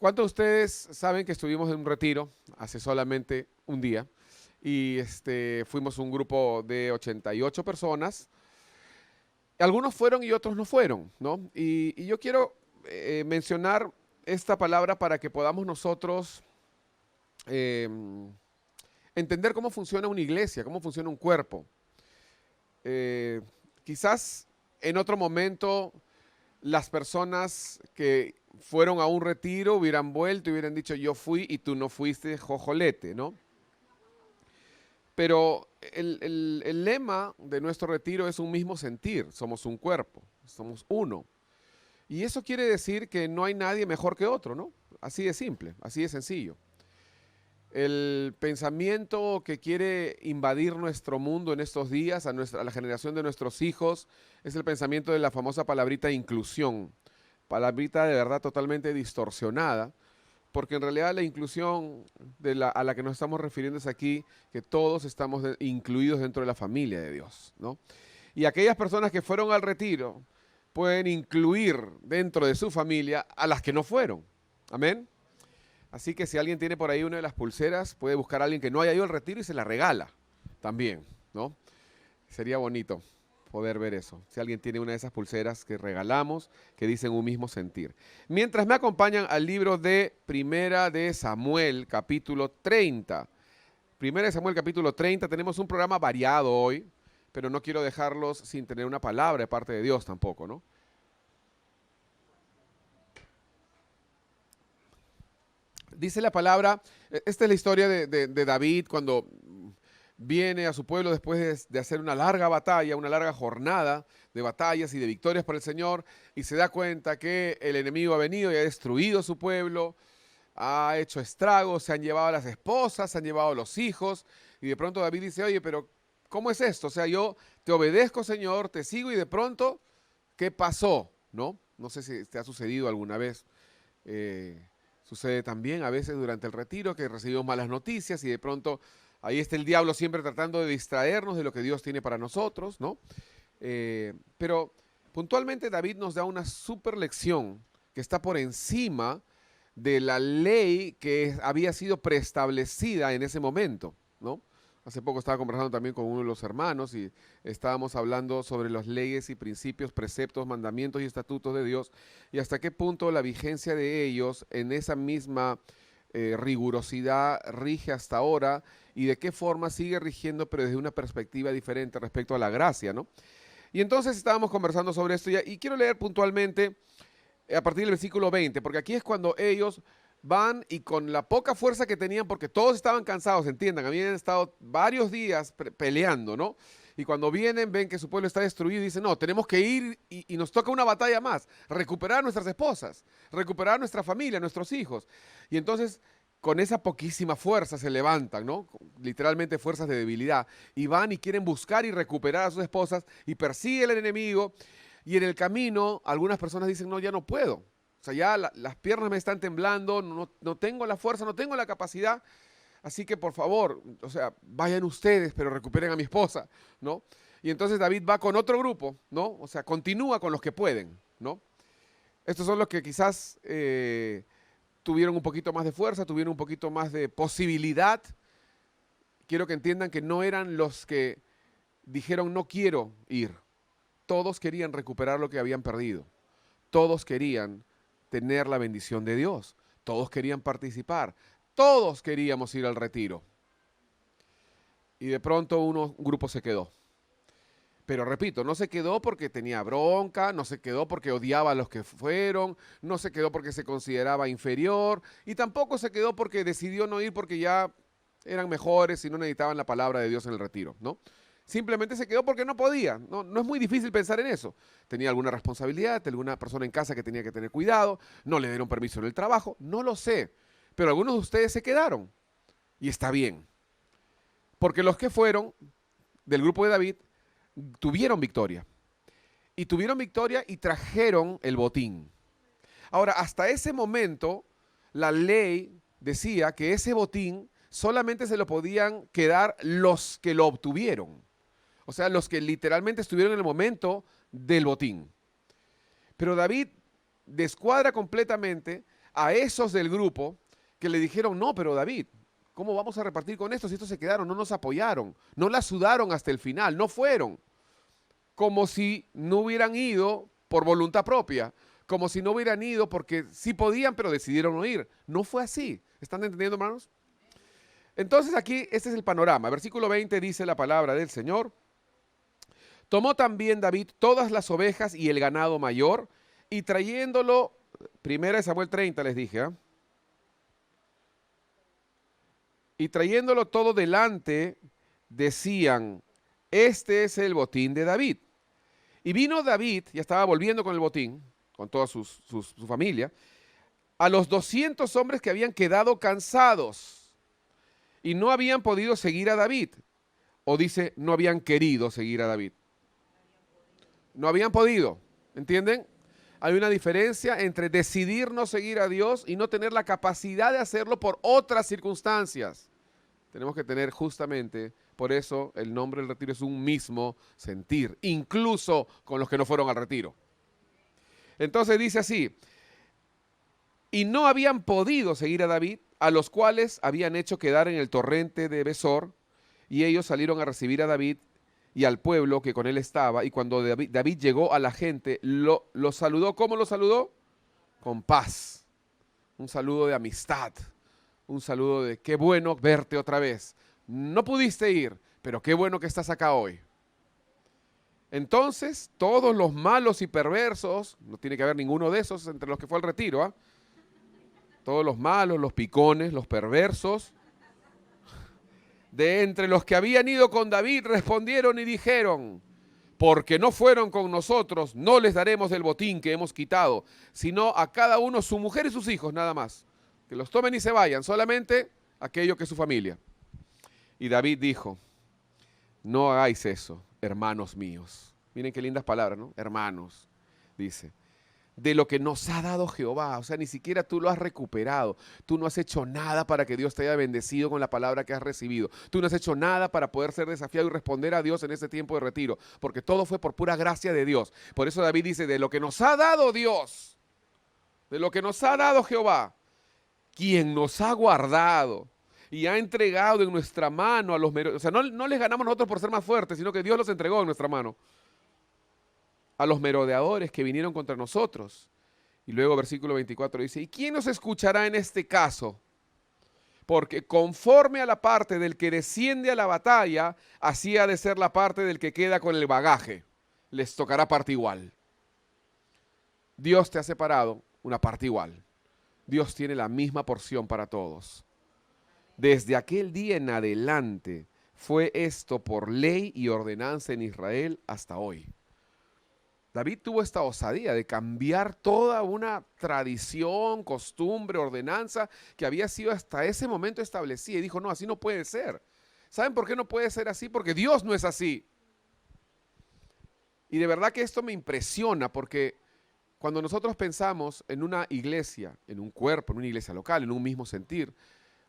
¿Cuántos de ustedes saben que estuvimos en un retiro hace solamente un día? Y fuimos un grupo de 88 personas. Algunos fueron y otros no fueron, ¿no? Y yo quiero mencionar esta palabra para que podamos nosotros eh, entender cómo funciona una iglesia, cómo funciona un cuerpo. Eh, Quizás en otro momento las personas que fueron a un retiro hubieran vuelto y hubieran dicho yo fui y tú no fuiste, jojolete, ¿no? Pero el lema de nuestro retiro es un mismo sentir, somos un cuerpo, somos uno. Y eso quiere decir que no hay nadie mejor que otro, ¿no? Así de simple, así de sencillo. El pensamiento que quiere invadir nuestro mundo en estos días, a la generación de nuestros hijos, es el pensamiento de la famosa palabrita inclusión. Palabrita de verdad totalmente distorsionada, porque en realidad la inclusión a la que nos estamos refiriendo es aquí que todos estamos incluidos dentro de la familia de Dios, ¿no? Y aquellas personas que fueron al retiro pueden incluir dentro de su familia a las que no fueron. Amén. Así que si alguien tiene por ahí una de las pulseras, puede buscar a alguien que no haya ido al retiro y se la regala también, ¿no? Sería bonito poder ver eso. Si alguien tiene una de esas pulseras que regalamos, que dicen un mismo sentir. Mientras me acompañan al libro de Primera de Samuel, capítulo 30. Primera de Samuel, capítulo 30. Tenemos un programa variado hoy, pero no quiero dejarlos sin tener una palabra de parte de Dios tampoco, ¿no? Dice la palabra, esta es la historia de David cuando viene a su pueblo después de hacer una larga batalla, una larga jornada de batallas y de victorias por el Señor, y se da cuenta que el enemigo ha venido y ha destruido su pueblo, ha hecho estragos, se han llevado a las esposas, se han llevado a los hijos, y de pronto David dice, oye, pero ¿cómo es esto? O sea, yo te obedezco, Señor, te sigo, y de pronto, ¿qué pasó? ¿No? No sé si te ha sucedido alguna vez. Sucede también a veces durante el retiro que recibimos malas noticias y de pronto ahí está el diablo siempre tratando de distraernos de lo que Dios tiene para nosotros, ¿no? Pero puntualmente David nos da una super lección que está por encima de la ley que había sido preestablecida en ese momento, ¿no? Hace poco estaba conversando también con uno de los hermanos y estábamos hablando sobre las leyes y principios, preceptos, mandamientos y estatutos de Dios y hasta qué punto la vigencia de ellos en esa misma rigurosidad rige hasta ahora y de qué forma sigue rigiendo, pero desde una perspectiva diferente respecto a la gracia, ¿no? Y entonces estábamos conversando sobre esto y quiero leer puntualmente a partir del versículo 20, porque aquí es cuando ellos van y con la poca fuerza que tenían, porque todos estaban cansados, entiendan, habían estado varios días peleando, ¿no? Y cuando vienen, ven que su pueblo está destruido y dicen, no, tenemos que ir y nos toca una batalla más, recuperar nuestras esposas, recuperar nuestra familia, nuestros hijos. Y entonces, con esa poquísima fuerza se levantan, ¿no? Literalmente fuerzas de debilidad. Y van y quieren buscar y recuperar a sus esposas y persiguen al enemigo. Y en el camino, algunas personas dicen, no, ya no puedo. O sea, ya las piernas me están temblando, no tengo la fuerza, no tengo la capacidad. Así que por favor, o sea, vayan ustedes, pero recuperen a mi esposa, ¿no? Y entonces David va con otro grupo, ¿no? O sea, continúa con los que pueden, ¿no? Estos son los que quizás tuvieron un poquito más de fuerza, tuvieron un poquito más de posibilidad. Quiero que entiendan que no eran los que dijeron no quiero ir. Todos querían recuperar lo que habían perdido. Todos querían tener la bendición de Dios. Todos querían participar. Todos queríamos ir al retiro. Y de pronto un grupo se quedó. Pero repito, no se quedó porque tenía bronca, no se quedó porque odiaba a los que fueron, no se quedó porque se consideraba inferior y tampoco se quedó porque decidió no ir porque ya eran mejores y no necesitaban la palabra de Dios en el retiro, ¿no? Simplemente se quedó porque no podía. No es muy difícil pensar en eso. Tenía alguna responsabilidad, tenía alguna persona en casa que tenía que tener cuidado, no le dieron permiso en el trabajo, no lo sé. Pero algunos de ustedes se quedaron y está bien. Porque los que fueron del grupo de David tuvieron victoria. Y tuvieron victoria y trajeron el botín. Ahora, hasta ese momento, la ley decía que ese botín solamente se lo podían quedar los que lo obtuvieron. O sea, los que literalmente estuvieron en el momento del botín. Pero David descuadra completamente a esos del grupo que le dijeron, no, pero David, ¿cómo vamos a repartir con estos? Si estos se quedaron, no nos apoyaron, no la sudaron hasta el final, no fueron. Como si no hubieran ido por voluntad propia, como si no hubieran ido porque sí podían, pero decidieron no ir. No fue así. ¿Están entendiendo, hermanos? Entonces aquí, este es el panorama. Versículo 20 dice la palabra del Señor. Tomó también David todas las ovejas y el ganado mayor, y trayéndolo, primera de Samuel 30 les dije, ¿eh? Y trayéndolo todo delante, decían, este es el botín de David. Y vino David, ya estaba volviendo con el botín, con toda su familia, a los 200 hombres que habían quedado cansados y no habían podido seguir a David. O dice, no habían querido seguir a David. No habían podido, ¿entienden? Hay una diferencia entre decidir no seguir a Dios y no tener la capacidad de hacerlo por otras circunstancias. Tenemos que tener justamente, por eso el nombre del retiro es un mismo sentir, incluso con los que no fueron al retiro. Entonces dice así, y no habían podido seguir a David, a los cuales habían hecho quedar en el torrente de Besor, y ellos salieron a recibir a David y al pueblo que con él estaba, y cuando David llegó a la gente, lo saludó. ¿Cómo lo saludó? Con paz, un saludo de amistad, un saludo de qué bueno verte otra vez. No pudiste ir, pero qué bueno que estás acá hoy. Entonces, todos los malos y perversos, no tiene que haber ninguno de esos entre los que fue al retiro, ¿ah? Todos los malos, los picones, los perversos, de entre los que habían ido con David, respondieron y dijeron, porque no fueron con nosotros, no les daremos el botín que hemos quitado, sino a cada uno su mujer y sus hijos, nada más. Que los tomen y se vayan, solamente aquello que es su familia. Y David dijo, no hagáis eso, hermanos míos. Miren qué lindas palabras, ¿no? Hermanos, dice. De lo que nos ha dado Jehová, o sea, ni siquiera tú lo has recuperado. Tú no has hecho nada para que Dios te haya bendecido con la palabra que has recibido. Tú no has hecho nada para poder ser desafiado y responder a Dios en este tiempo de retiro, porque todo fue por pura gracia de Dios. Por eso David dice, de lo que nos ha dado Dios, de lo que nos ha dado Jehová, quien nos ha guardado y ha entregado en nuestra mano a los merodeadores. O sea, no les ganamos nosotros por ser más fuertes, sino que Dios los entregó en nuestra mano. A los merodeadores que vinieron contra nosotros. Y luego versículo 24 dice, ¿y quién nos escuchará en este caso? Porque conforme a la parte del que desciende a la batalla, así ha de ser la parte del que queda con el bagaje. Les tocará parte igual. Dios te ha separado una parte igual. Dios tiene la misma porción para todos. Desde aquel día en adelante fue esto por ley y ordenanza en Israel hasta hoy. David tuvo esta osadía de cambiar toda una tradición, costumbre, ordenanza que había sido hasta ese momento establecida y dijo, no, así no puede ser. ¿Saben por qué no puede ser así? Porque Dios no es así. Y de verdad que esto me impresiona porque cuando nosotros pensamos en una iglesia, en un cuerpo, en una iglesia local, en un mismo sentir,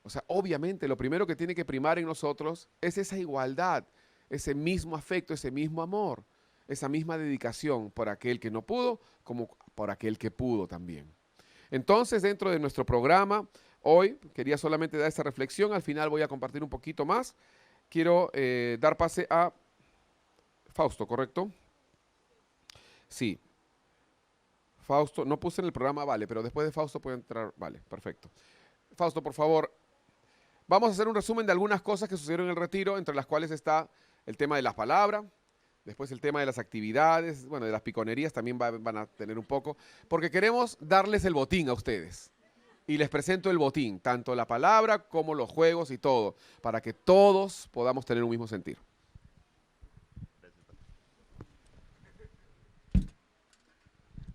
o sea, obviamente lo primero que tiene que primar en nosotros es esa igualdad, ese mismo afecto, ese mismo amor, esa misma dedicación por aquel que no pudo, como por aquel que pudo también. Entonces, dentro de nuestro programa, hoy quería solamente dar esta reflexión, al final voy a compartir un poquito más. Quiero dar pase a Fausto, ¿correcto? Sí. Fausto, no puse en el programa, vale, pero después de Fausto puede entrar, vale, perfecto. Fausto, por favor, vamos a hacer un resumen de algunas cosas que sucedieron en el retiro, entre las cuales está el tema de las palabras, después el tema de las actividades, bueno, de las piconerías también van a tener un poco, porque queremos darles el botín a ustedes. Y les presento el botín, tanto la palabra como los juegos y todo, para que todos podamos tener un mismo sentir.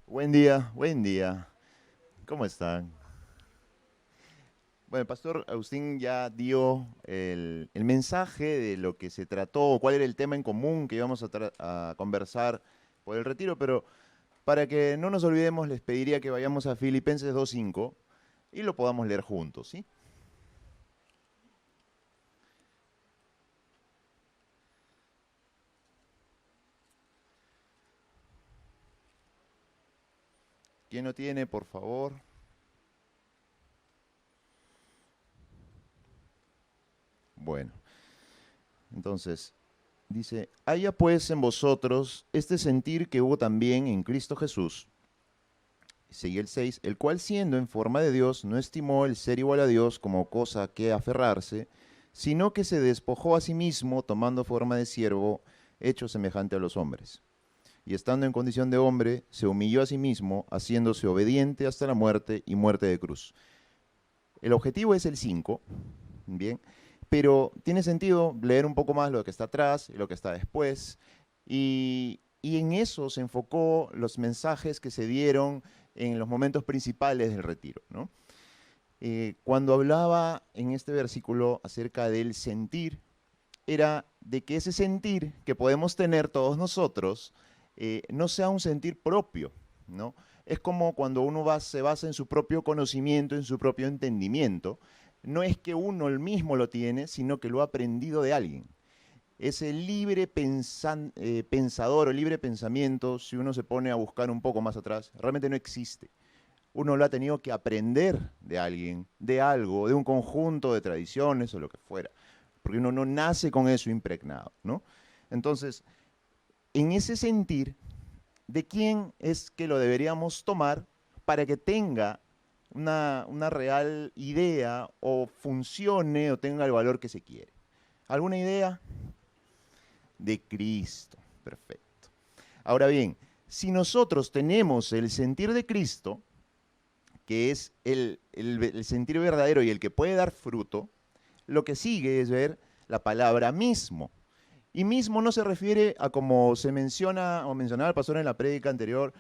Buen día, buen día. ¿Cómo están? Bueno, el pastor Agustín ya dio el mensaje de lo que se trató, cuál era el tema en común que íbamos a conversar por el retiro, pero para que no nos olvidemos, les pediría que vayamos a Filipenses 2:5 y lo podamos leer juntos, ¿sí? ¿Quién no tiene, por favor? Bueno, entonces, dice, haya pues en vosotros este sentir que hubo también en Cristo Jesús. Sigue el 6, el cual siendo en forma de Dios, no estimó el ser igual a Dios como cosa que aferrarse, sino que se despojó a sí mismo, tomando forma de siervo, hecho semejante a los hombres. Y estando en condición de hombre, se humilló a sí mismo, haciéndose obediente hasta la muerte y muerte de cruz. El objetivo es el 5, bien, pero tiene sentido leer un poco más lo que está atrás y lo que está después, y en eso se enfocó los mensajes que se dieron en los momentos principales del retiro, ¿no? Cuando hablaba en este versículo acerca del sentir, era de que ese sentir que podemos tener todos nosotros no sea un sentir propio, ¿no? Es como cuando uno se basa en su propio conocimiento, en su propio entendimiento. No es que uno el mismo lo tiene, sino que lo ha aprendido de alguien. Ese libre pensador o libre pensamiento, si uno se pone a buscar un poco más atrás, realmente no existe. Uno lo ha tenido que aprender de alguien, de algo, de un conjunto de tradiciones o lo que fuera, porque uno no nace con eso impregnado, ¿no? Entonces, en ese sentir, ¿de quién es que lo deberíamos tomar para que tenga una real idea o funcione o tenga el valor que se quiere? ¿Alguna idea? De Cristo. Perfecto. Ahora bien, si nosotros tenemos el sentir de Cristo, que es el sentir verdadero y el que puede dar fruto, lo que sigue es ver la palabra mismo. Y mismo no se refiere a como se menciona o mencionaba el pastor en la prédica anterior,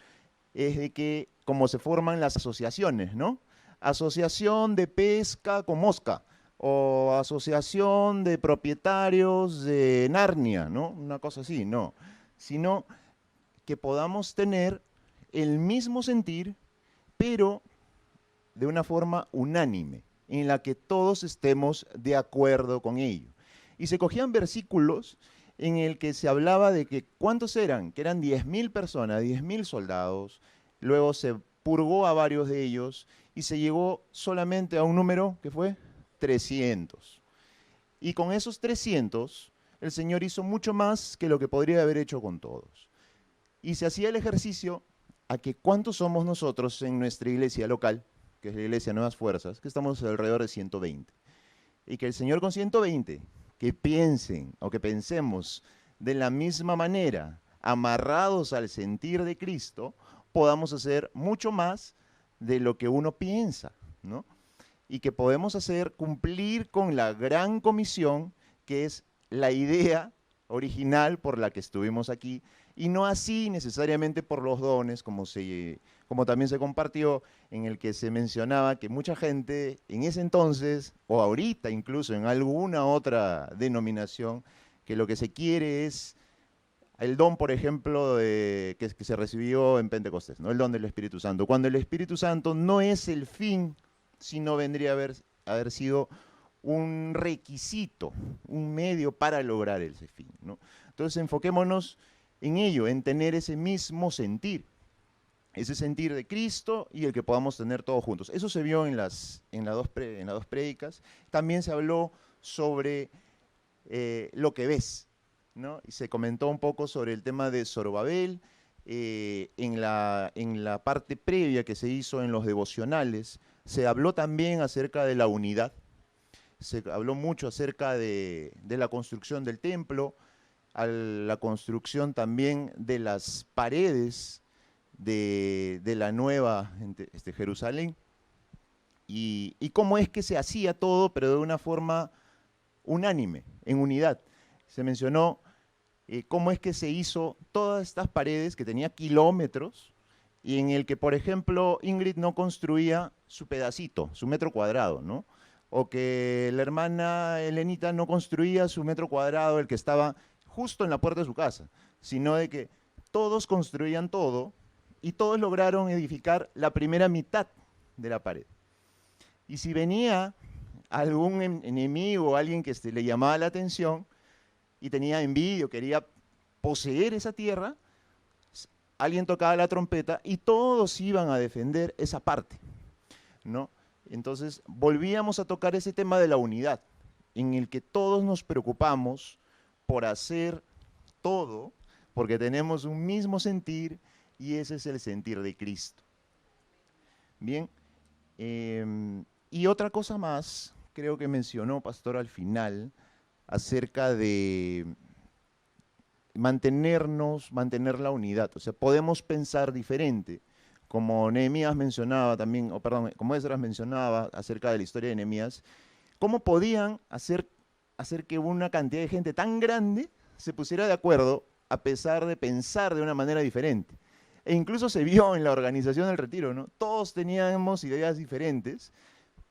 es de que como se forman las asociaciones, ¿no? Asociación de pesca con mosca o asociación de propietarios de Narnia, ¿no? Una cosa así, no. Sino que podamos tener el mismo sentir, pero de una forma unánime, en la que todos estemos de acuerdo con ello. Y se cogían versículos en el que se hablaba de que ¿cuántos eran? Que eran 10.000 personas, 10.000 soldados. Luego se purgó a varios de ellos y se llegó solamente a un número que fue 300. Y con esos 300, el Señor hizo mucho más que lo que podría haber hecho con todos. Y se hacía el ejercicio a que ¿cuántos somos nosotros en nuestra iglesia local? Que es la iglesia Nuevas Fuerzas, que estamos alrededor de 120. Y que el Señor con 120, que piensen o que pensemos de la misma manera, amarrados al sentir de Cristo, podamos hacer mucho más de lo que uno piensa, ¿no? Y que podemos hacer cumplir con la gran comisión, que es la idea original por la que estuvimos aquí, y no así necesariamente por los dones, como también se compartió, en el que se mencionaba que mucha gente en ese entonces, o ahorita incluso en alguna otra denominación, que lo que se quiere es el don, por ejemplo, que se recibió en Pentecostés, ¿no? El don del Espíritu Santo. Cuando el Espíritu Santo no es el fin, sino vendría a haber sido un requisito, un medio para lograr ese fin, ¿no? Entonces enfoquémonos en ello, en tener ese mismo sentir, ese sentir de Cristo y el que podamos tener todos juntos. Eso se vio en las dos prédicas. También se habló sobre lo que ves, ¿no? Y se comentó un poco sobre el tema de Zorobabel, en la parte previa que se hizo en los devocionales. Se habló también acerca de la unidad, se habló mucho acerca de la construcción del templo, a la construcción también de las paredes de la nueva Jerusalén, y cómo es que se hacía todo, pero de una forma unánime, en unidad. Se mencionó cómo es que se hizo todas estas paredes que tenía kilómetros, y en el que, por ejemplo, Ingrid no construía su pedacito, su metro cuadrado, ¿no? O que la hermana Elenita no construía su metro cuadrado, el que estaba justo en la puerta de su casa, sino de que todos construían todo y todos lograron edificar la primera mitad de la pared. Y si venía algún enemigo o alguien que le llamaba la atención y tenía envidia, quería poseer esa tierra, alguien tocaba la trompeta y todos iban a defender esa parte, ¿no? Entonces volvíamos a tocar ese tema de la unidad. en el que todos nos preocupamos por hacer todo, porque tenemos un mismo sentir y ese es el sentir de Cristo. Bien, y otra cosa más, creo que mencionó Pastor al final, acerca de mantener la unidad. O sea, podemos pensar diferente. Como Nehemías mencionaba también, como Esdras mencionaba acerca de la historia de Nehemías, ¿cómo podían hacer que una cantidad de gente tan grande se pusiera de acuerdo a pesar de pensar de una manera diferente? E incluso se vio en la organización del retiro, ¿no? Todos teníamos ideas diferentes,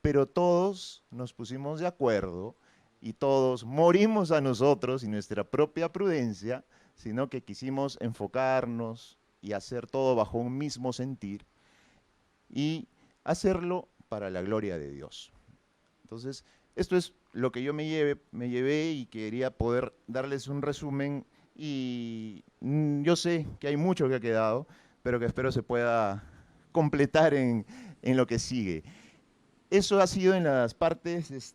pero todos nos pusimos de acuerdo y todos morimos a nosotros y nuestra propia prudencia, sino que quisimos enfocarnos y hacer todo bajo un mismo sentir y hacerlo para la gloria de Dios. Entonces, esto es lo que yo me llevé y quería poder darles un resumen y yo sé que hay mucho que ha quedado, pero que espero se pueda completar en lo que sigue. Eso ha sido en las partes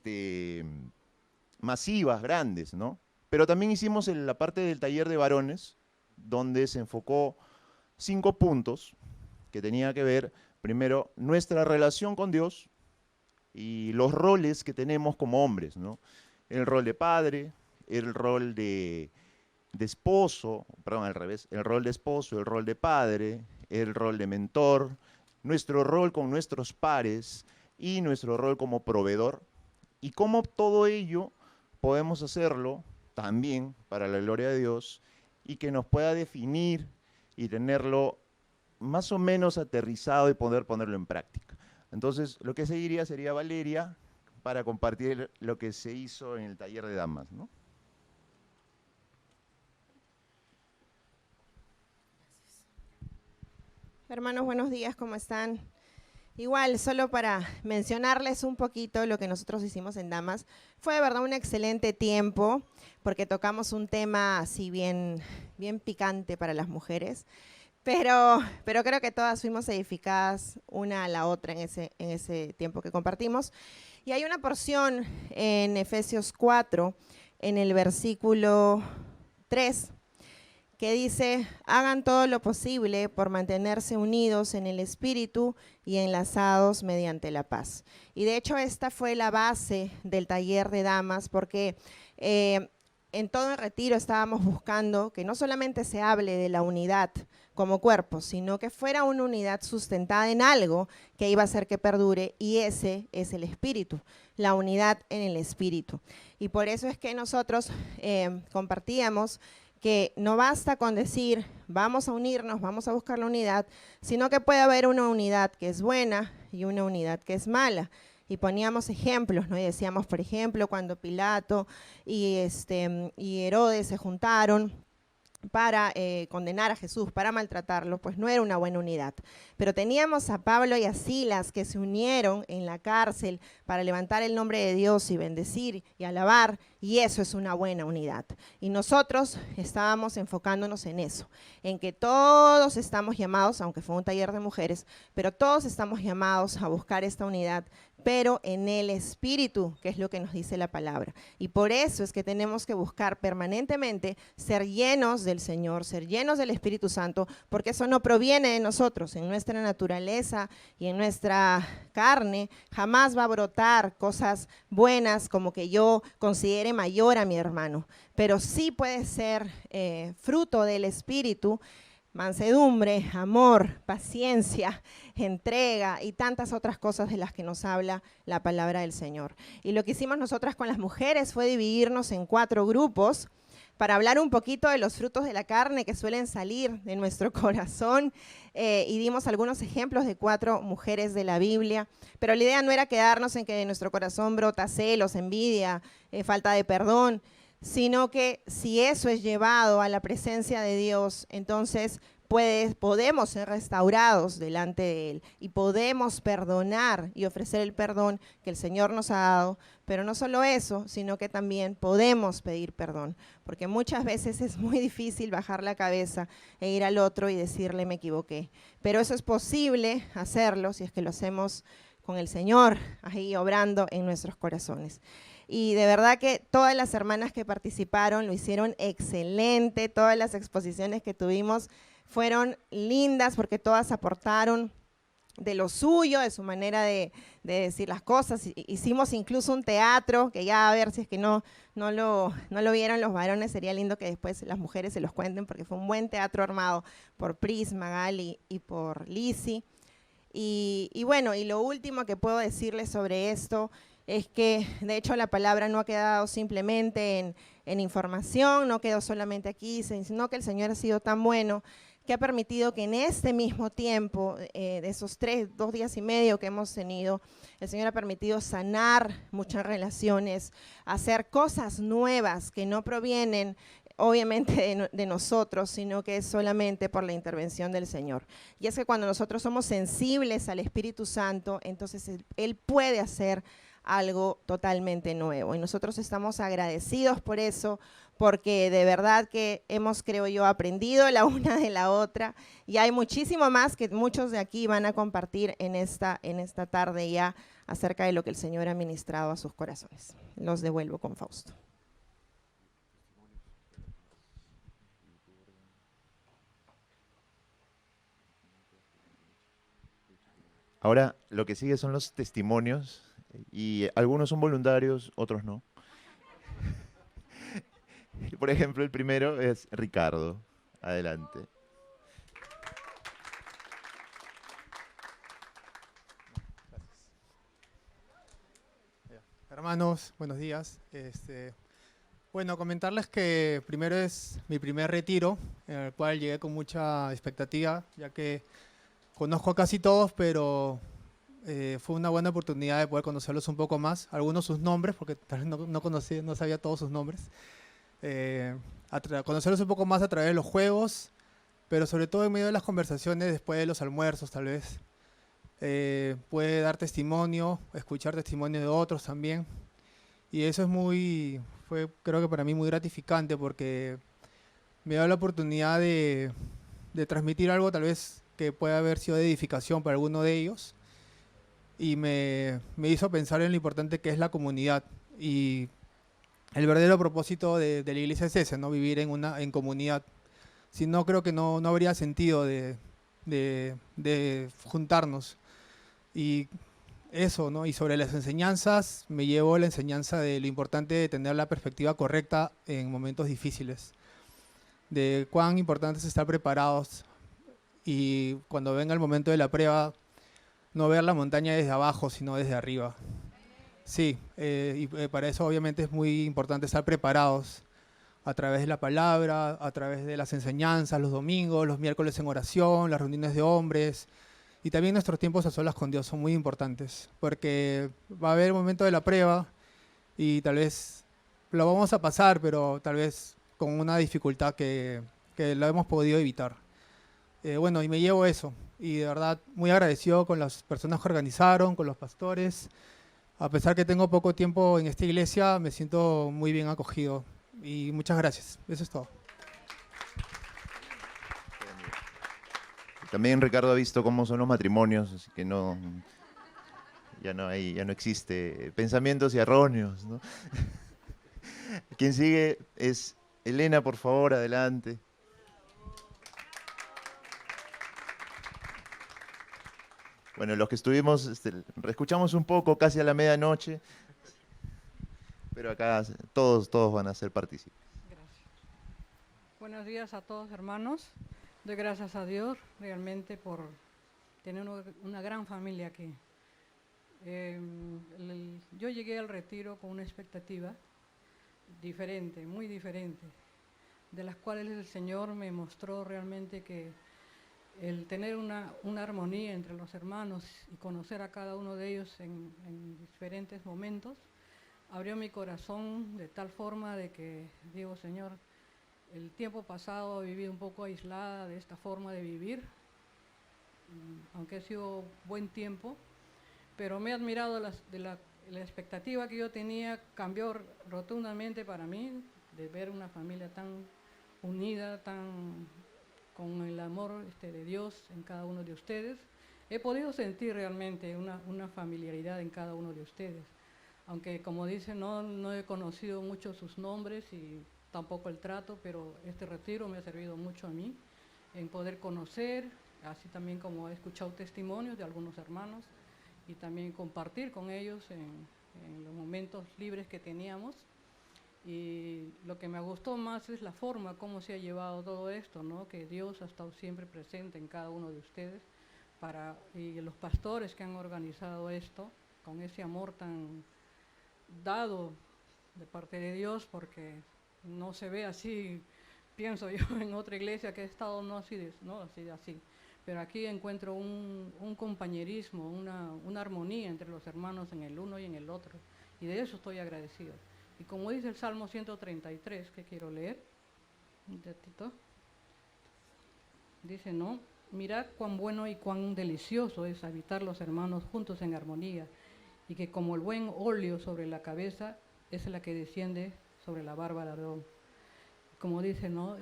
masivas, grandes, ¿no? Pero también hicimos en la parte del taller de varones, donde se enfocó 5 puntos que tenía que ver, primero, nuestra relación con Dios y los roles que tenemos como hombres, ¿no? El rol de padre, el rol de esposo, perdón, al revés, el rol de esposo, el rol de padre, el rol de mentor, nuestro rol con nuestros pares y nuestro rol como proveedor, y cómo todo ello podemos hacerlo también para la gloria de Dios y que nos pueda definir y tenerlo más o menos aterrizado y poder ponerlo en práctica. Entonces, lo que seguiría sería Valeria para compartir lo que se hizo en el taller de damas, ¿no? Hermanos, buenos días, ¿cómo están? Igual, solo para mencionarles un poquito lo que nosotros hicimos en Damas. Fue de verdad un excelente tiempo, porque tocamos un tema así bien picante para las mujeres, pero creo que todas fuimos edificadas una a la otra en ese tiempo que compartimos. Y hay una porción en Efesios 4, en el versículo 3, que dice: hagan todo lo posible por mantenerse unidos en el espíritu y enlazados mediante la paz. Y de hecho esta fue la base del taller de damas, porque en todo el retiro estábamos buscando que no solamente se hable de la unidad como cuerpo, sino que fuera una unidad sustentada en algo que iba a hacer que perdure, y ese es el espíritu, la unidad en el espíritu. Y por eso es que nosotros compartíamos que no basta con decir vamos a unirnos, vamos a buscar la unidad, sino que puede haber una unidad que es buena y una unidad que es mala. Y poníamos ejemplos, ¿no? Y decíamos, por ejemplo, cuando Pilato y Herodes se juntaron para condenar a Jesús, para maltratarlo, pues no era una buena unidad. Pero teníamos a Pablo y a Silas que se unieron en la cárcel para levantar el nombre de Dios y bendecir y alabar, y eso es una buena unidad. Y nosotros estábamos enfocándonos en eso, en que todos estamos llamados, aunque fue un taller de mujeres, pero todos estamos llamados a buscar esta unidad, pero en el espíritu, que es lo que nos dice la palabra. Y por eso es que tenemos que buscar permanentemente ser llenos del Señor, ser llenos del Espíritu Santo, porque eso no proviene de nosotros. En nuestra naturaleza y en nuestra carne jamás va a brotar cosas buenas como que yo considere mayor a mi hermano, pero sí puede ser fruto del Espíritu: mansedumbre, amor, paciencia, entrega y tantas otras cosas de las que nos habla la palabra del Señor. Y lo que hicimos nosotras con las mujeres fue dividirnos en 4 grupos para hablar un poquito de los frutos de la carne que suelen salir de nuestro corazón, y dimos algunos ejemplos de 4 mujeres de la Biblia, pero la idea no era quedarnos en que de nuestro corazón brota celos, envidia, falta de perdón, sino que si eso es llevado a la presencia de Dios, entonces podemos ser restaurados delante de Él y podemos perdonar y ofrecer el perdón que el Señor nos ha dado. Pero no solo eso, sino que también podemos pedir perdón, porque muchas veces es muy difícil bajar la cabeza e ir al otro y decirle me equivoqué. Pero eso es posible hacerlo si es que lo hacemos con el Señor ahí obrando en nuestros corazones. y de verdad que todas las hermanas que participaron lo hicieron excelente, todas las exposiciones que tuvimos fueron lindas porque todas aportaron de lo suyo, de su manera de decir las cosas. Hicimos incluso un teatro, que ya a ver si es que no lo vieron los varones, sería lindo que después las mujeres se los cuenten, porque fue un buen teatro armado por Pris, Magali y por Lizzy. Y bueno, y lo último que puedo decirles sobre esto es que de hecho la palabra no ha quedado simplemente en información, no quedó solamente aquí, sino que el Señor ha sido tan bueno que ha permitido que en este mismo tiempo, de esos 2 días y medio que hemos tenido, el Señor ha permitido sanar muchas relaciones, hacer cosas nuevas que no provienen obviamente de nosotros, sino que es solamente por la intervención del Señor. Y es que cuando nosotros somos sensibles al Espíritu Santo, entonces Él puede hacer algo totalmente nuevo. Y nosotros estamos agradecidos por eso, porque de verdad que hemos, creo yo, aprendido la una de la otra, y hay muchísimo más que muchos de aquí van a compartir en esta tarde ya acerca de lo que el Señor ha ministrado a sus corazones. Los devuelvo con Fausto. Ahora, lo que sigue son los testimonios, y algunos son voluntarios, otros no. Por ejemplo, el primero es Ricardo. Adelante. Hermanos, buenos días. Bueno, comentarles que primero es mi primer retiro, en el cual llegué con mucha expectativa, ya que conozco a casi todos, pero fue una buena oportunidad de poder conocerlos un poco más, algunos sus nombres, porque tal vez no sabía todos sus nombres. Conocerlos un poco más a través de los juegos, pero sobre todo en medio de las conversaciones después de los almuerzos, tal vez. Puede dar testimonio, escuchar testimonio de otros también. Y eso fue creo que para mí muy gratificante, porque me da la oportunidad de transmitir algo tal vez que pueda haber sido de edificación para alguno de ellos. Y me hizo pensar en lo importante que es la comunidad. Y el verdadero propósito de la iglesia es ese, ¿no? Vivir en comunidad. Si no, creo que no habría sentido de juntarnos. Y eso, ¿no? Y sobre las enseñanzas, me llevo la enseñanza de lo importante de tener la perspectiva correcta en momentos difíciles. De cuán importante es estar preparados y cuando venga el momento de la prueba, no ver la montaña desde abajo, sino desde arriba. Sí, para eso obviamente es muy importante estar preparados a través de la palabra, a través de las enseñanzas, los domingos, los miércoles en oración, las reuniones de hombres, y también nuestros tiempos a solas con Dios son muy importantes, porque va a haber el momento de la prueba y tal vez lo vamos a pasar, pero tal vez con una dificultad que lo hemos podido evitar. Bueno, y me llevo eso, y de verdad muy agradecido con las personas que organizaron, con los pastores. A pesar que tengo poco tiempo en esta iglesia, me siento muy bien acogido, y muchas gracias. Eso es todo. También Ricardo ha visto cómo son los matrimonios, así que ya no existe pensamientos erróneos, ¿no? Quien sigue es Elena, por favor, adelante. Bueno, los que estuvimos, escuchamos un poco casi a la medianoche, pero acá todos van a ser partícipes. Gracias. Buenos días a todos, hermanos. Doy gracias a Dios realmente por tener una gran familia aquí. Yo llegué al retiro con una expectativa diferente, muy diferente, de las cuales el Señor me mostró realmente que el tener una armonía entre los hermanos y conocer a cada uno de ellos en diferentes momentos, abrió mi corazón de tal forma de que digo, Señor, el tiempo pasado viví un poco aislada de esta forma de vivir, aunque ha sido buen tiempo, pero me he admirado la expectativa que yo tenía, cambió rotundamente para mí, de ver una familia tan unida, con el amor de Dios en cada uno de ustedes. He podido sentir realmente una familiaridad en cada uno de ustedes. aunque como dice, no he conocido mucho sus nombres y tampoco el trato, pero este retiro me ha servido mucho a mí en poder conocer, así también como he escuchado testimonios de algunos hermanos y también compartir con ellos en los momentos libres que teníamos. Y lo que me gustó más es la forma, cómo se ha llevado todo esto, ¿no? Que Dios ha estado siempre presente en cada uno de ustedes, y los pastores que han organizado esto, con ese amor tan dado de parte de Dios, porque no se ve así, pienso yo, en otra iglesia que he estado, no así. Pero aquí encuentro un compañerismo, una armonía entre los hermanos en el uno y en el otro, y de eso estoy agradecido. Y como dice el Salmo 133, que quiero leer, un ratito, dice, ¿no? Mirad cuán bueno y cuán delicioso es habitar los hermanos juntos en armonía, y que como el buen óleo sobre la cabeza es la que desciende sobre la barba de Aarón. Como dice, ¿no?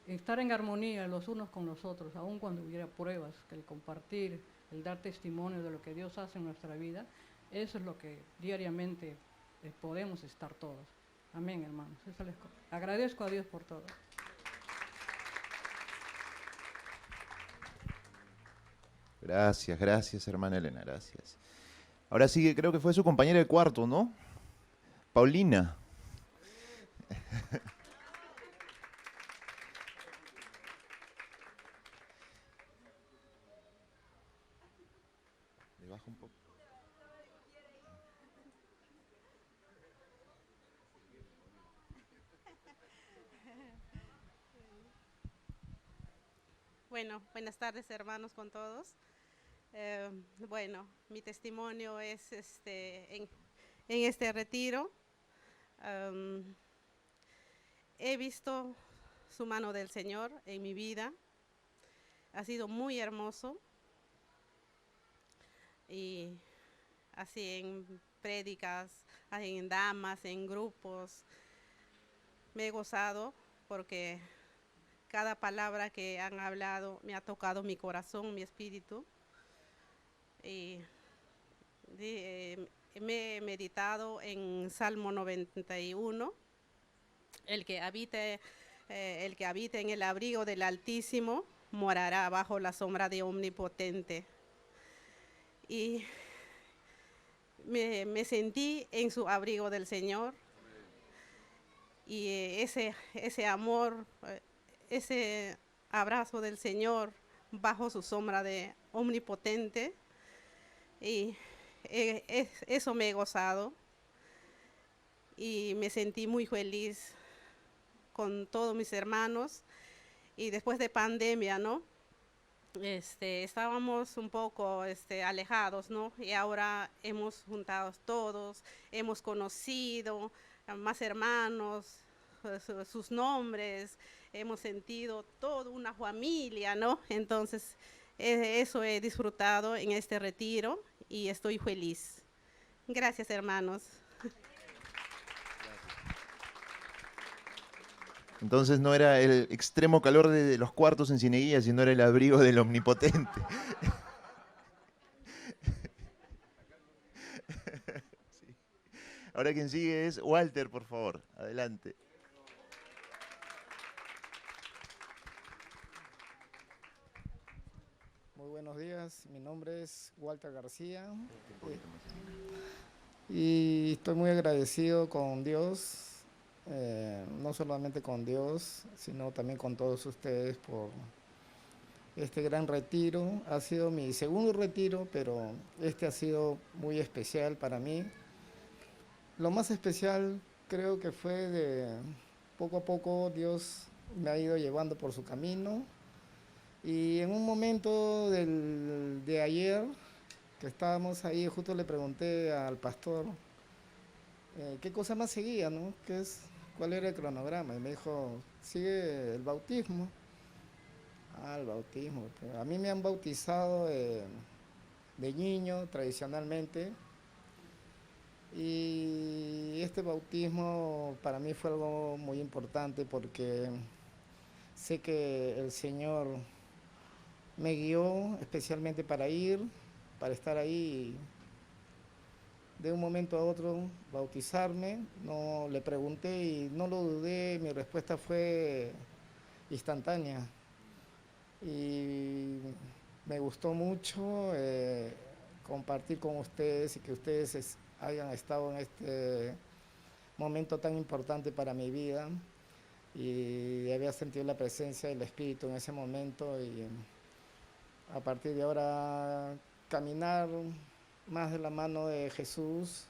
Estar en armonía los unos con los otros, aun cuando hubiera pruebas, que el compartir, el dar testimonio de lo que Dios hace en nuestra vida, eso es lo que diariamente podemos estar todos. Amén, hermanos. Eso agradezco a Dios por todo. Gracias, gracias, hermana Elena, gracias. Ahora sí, creo que fue su compañera de cuarto, ¿no? Paulina. Le bajo un poco. Bueno, buenas tardes hermanos con todos. Bueno, mi testimonio es en este retiro. He visto su mano del Señor en mi vida. Ha sido muy hermoso. Y así en prédicas, en damas, en grupos, me he gozado porque cada palabra que han hablado me ha tocado mi corazón, mi espíritu. Y me he meditado en Salmo 91, el que habite en el abrigo del Altísimo morará bajo la sombra de Omnipotente. Y me sentí en su abrigo del Señor. Y ese amor, ese abrazo del Señor bajo su sombra de Omnipotente, y eso me he gozado y me sentí muy feliz con todos mis hermanos. Y después de pandemia, ¿no? Estábamos un poco alejados, ¿no? Y ahora hemos juntado todos, hemos conocido a más hermanos, sus nombres, hemos sentido toda una familia, ¿no? Entonces, eso he disfrutado en este retiro y estoy feliz. Gracias, hermanos. Entonces no era el extremo calor de los cuartos en Cieneguilla, sino era el abrigo del Omnipotente. Sí. Ahora quien sigue es Walter, por favor. Adelante. Muy buenos días, mi nombre es Walter García y estoy muy agradecido con Dios, no solamente con Dios, sino también con todos ustedes por este gran retiro. Ha sido mi segundo retiro, pero este ha sido muy especial para mí. Lo más especial creo que fue de poco a poco Dios me ha ido llevando por su camino. Y en un momento de ayer, que estábamos ahí, justo le pregunté al pastor qué cosa más seguía, ¿no? ¿Cuál era el cronograma? Y me dijo, sigue el bautismo. Ah, el bautismo. A mí me han bautizado de niño, tradicionalmente. Y este bautismo para mí fue algo muy importante porque sé que el Señor me guió especialmente para estar ahí de un momento a otro bautizarme. No le pregunté y no lo dudé, mi respuesta fue instantánea. Y me gustó mucho compartir con ustedes y que ustedes hayan estado en este momento tan importante para mi vida, y había sentido la presencia del Espíritu en ese momento, y a partir de ahora caminar más de la mano de Jesús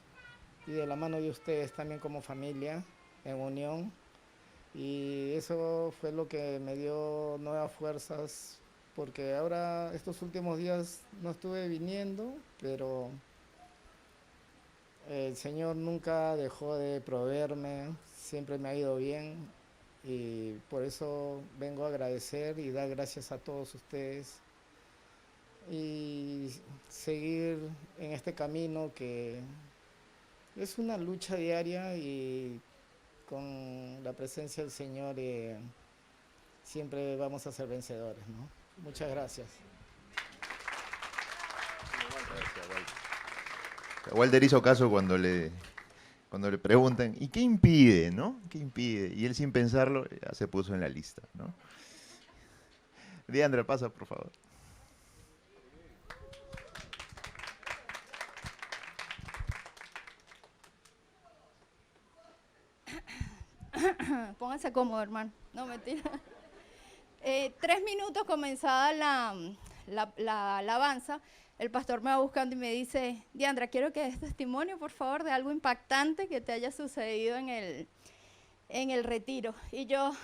y de la mano de ustedes también como familia en unión, y eso fue lo que me dio nuevas fuerzas, porque ahora estos últimos días no estuve viniendo, pero el Señor nunca dejó de proveerme, siempre me ha ido bien, y por eso vengo a agradecer y dar gracias a todos ustedes y seguir en este camino que es una lucha diaria, y con la presencia del Señor siempre vamos a ser vencedores, ¿no? Muchas gracias. Walter hizo caso cuando le preguntan, ¿y qué impide, no? ¿Qué impide? Y él, sin pensarlo, ya se puso en la lista, ¿no? Diandra, pasa, por favor. Póngase cómodo, hermano. No, mentira. 3 minutos comenzada la alabanza, el pastor me va buscando y me dice, Diandra, quiero que des testimonio, por favor, de algo impactante que te haya sucedido en el retiro. Y yo,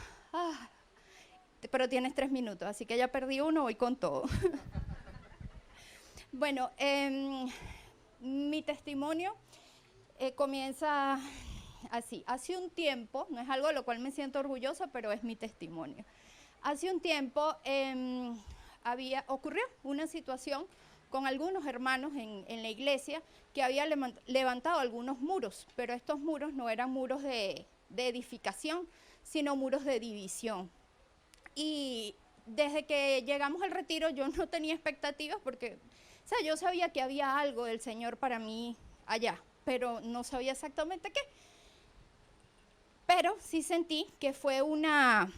pero tienes 3 minutos, así que ya perdí uno, voy con todo. Bueno, mi testimonio comienza así. Hace un tiempo, no es algo de lo cual me siento orgullosa, pero es mi testimonio. Hace un tiempo ocurrió una situación con algunos hermanos en la iglesia que había levantado algunos muros, pero estos muros no eran muros de edificación, sino muros de división. Y desde que llegamos al retiro yo no tenía expectativas porque, o sea, yo sabía que había algo del Señor para mí allá, pero no sabía exactamente qué. Pero sí sentí que fue una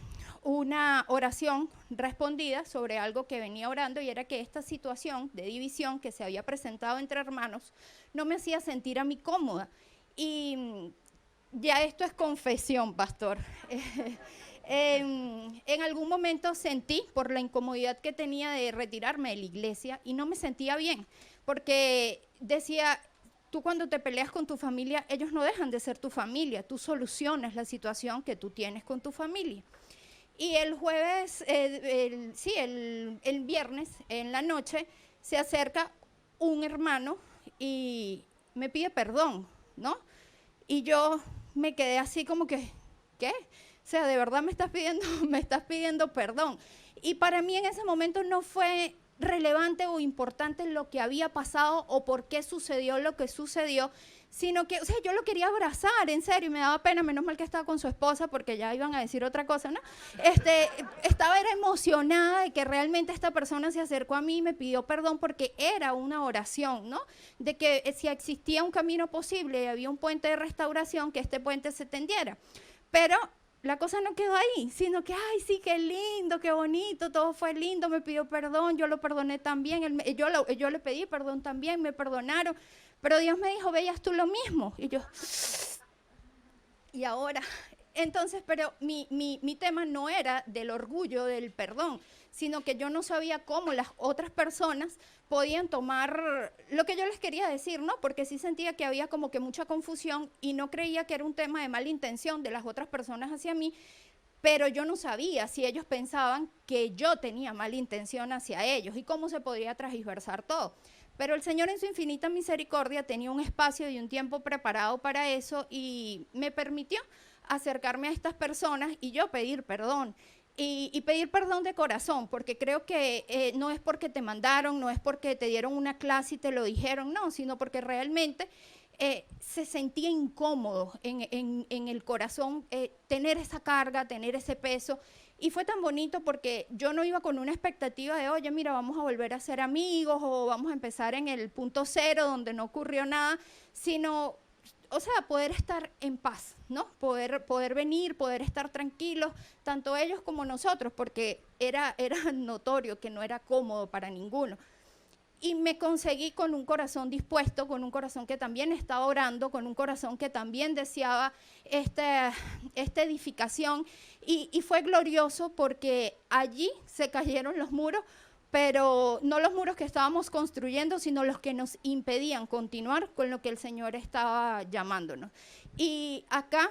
oración respondida sobre algo que venía orando, y era que esta situación de división que se había presentado entre hermanos no me hacía sentir a mí cómoda. Y ya esto es confesión, pastor. En algún momento sentí, por la incomodidad que tenía de retirarme de la iglesia, y no me sentía bien, porque decía, tú cuando te peleas con tu familia, ellos no dejan de ser tu familia, tú solucionas la situación que tú tienes con tu familia. Y el jueves, el viernes en la noche, se acerca un hermano y me pide perdón, ¿no? Y yo me quedé así como que, ¿qué? O sea, ¿de verdad me estás pidiendo perdón? Y para mí en ese momento no fue relevante o importante lo que había pasado o por qué sucedió lo que sucedió, sino que, o sea, yo lo quería abrazar, en serio, y me daba pena, menos mal que estaba con su esposa porque ya iban a decir otra cosa, ¿no? Era emocionada de que realmente esta persona se acercó a mí y me pidió perdón porque era una oración, ¿no? De que si existía un camino posible y había un puente de restauración, que este puente se tendiera. Pero la cosa no quedó ahí, sino que, ay, sí, qué lindo, qué bonito, todo fue lindo, me pidió perdón, yo lo perdoné también, yo le pedí perdón también, me perdonaron, pero Dios me dijo, veías tú lo mismo, y yo, y ahora, entonces, pero mi tema no era del orgullo del perdón, sino que yo no sabía cómo las otras personas podían tomar lo que yo les quería decir, ¿no? Porque sí sentía que había como que mucha confusión y no creía que era un tema de mala intención de las otras personas hacia mí, pero yo no sabía si ellos pensaban que yo tenía mala intención hacia ellos y cómo se podría transversar todo. Pero el Señor en su infinita misericordia tenía un espacio y un tiempo preparado para eso y me permitió acercarme a estas personas y yo pedir perdón. Y pedir perdón de corazón, porque creo que no es porque te mandaron, no es porque te dieron una clase y te lo dijeron, no, sino porque realmente se sentía incómodo en el corazón tener esa carga, tener ese peso, Y fue tan bonito porque yo no iba con una expectativa de, oye, mira, vamos a volver a ser amigos o vamos a empezar en el punto cero donde no ocurrió nada, sino, o sea, poder estar en paz, ¿no? Poder venir, poder estar tranquilos, tanto ellos como nosotros, porque era notorio que no era cómodo para ninguno. Y me conseguí con un corazón dispuesto, con un corazón que también estaba orando, con un corazón que también deseaba esta edificación. Y fue glorioso porque allí se cayeron los muros, pero no los muros que estábamos construyendo, sino los que nos impedían continuar con lo que el Señor estaba llamándonos. Y acá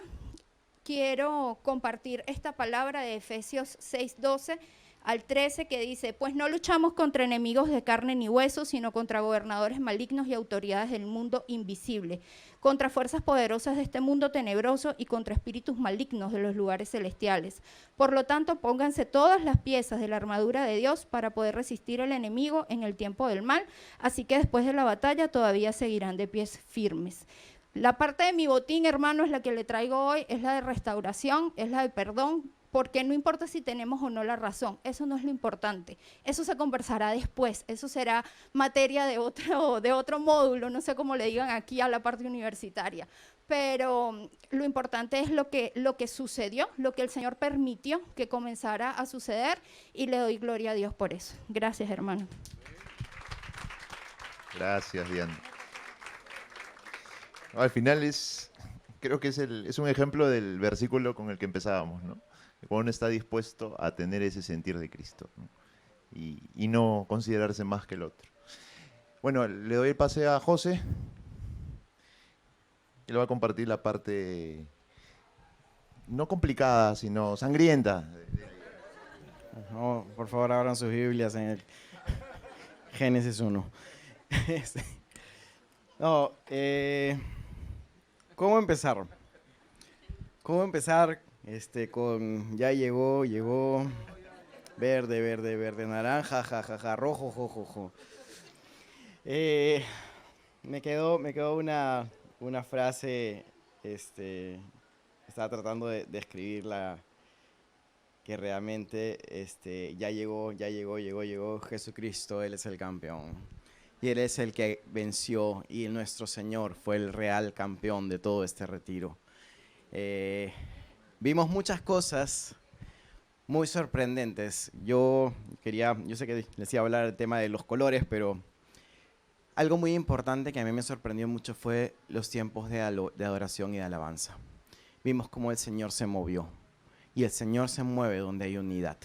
quiero compartir esta palabra de Efesios 6:12 al 13, que dice, pues no luchamos contra enemigos de carne ni hueso, sino contra gobernadores malignos y autoridades del mundo invisible, contra fuerzas poderosas de este mundo tenebroso y contra espíritus malignos de los lugares celestiales. Por lo tanto, pónganse todas las piezas de la armadura de Dios para poder resistir al enemigo en el tiempo del mal, así que después de la batalla todavía seguirán de pies firmes. La parte de mi botín, hermano, es la que le traigo hoy, es la de restauración, es la de perdón, porque no importa si tenemos o no la razón, eso no es lo importante, eso se conversará después, eso será materia de otro módulo, no sé cómo le digan aquí a la parte universitaria, pero lo importante es lo que sucedió, lo que el Señor permitió que comenzara a suceder, y le doy gloria a Dios por eso. Gracias, hermano. Gracias, Diana. Al final creo que es un ejemplo del versículo con el que empezábamos, ¿no? Cuando uno está dispuesto a tener ese sentir de Cristo, ¿no? Y no considerarse más que el otro. Bueno, le doy el pase a José, que le va a compartir la parte no complicada, sino sangrienta. No, por favor, abran sus Biblias en el Génesis 1. No, ¿cómo empezar? ¿Cómo empezar? Ya llegó, verde, naranja, jajaja, rojo, jojojo. Me quedó una frase, estaba tratando de escribirla, que realmente ya llegó, Jesucristo, Él es el campeón. Y Él es el que venció, y nuestro Señor fue el real campeón de todo este retiro. Vimos muchas cosas muy sorprendentes. Yo sé que les iba a hablar del tema de los colores, pero algo muy importante que a mí me sorprendió mucho fue los tiempos de adoración y de alabanza. Vimos cómo el Señor se movió. Y el Señor se mueve donde hay unidad.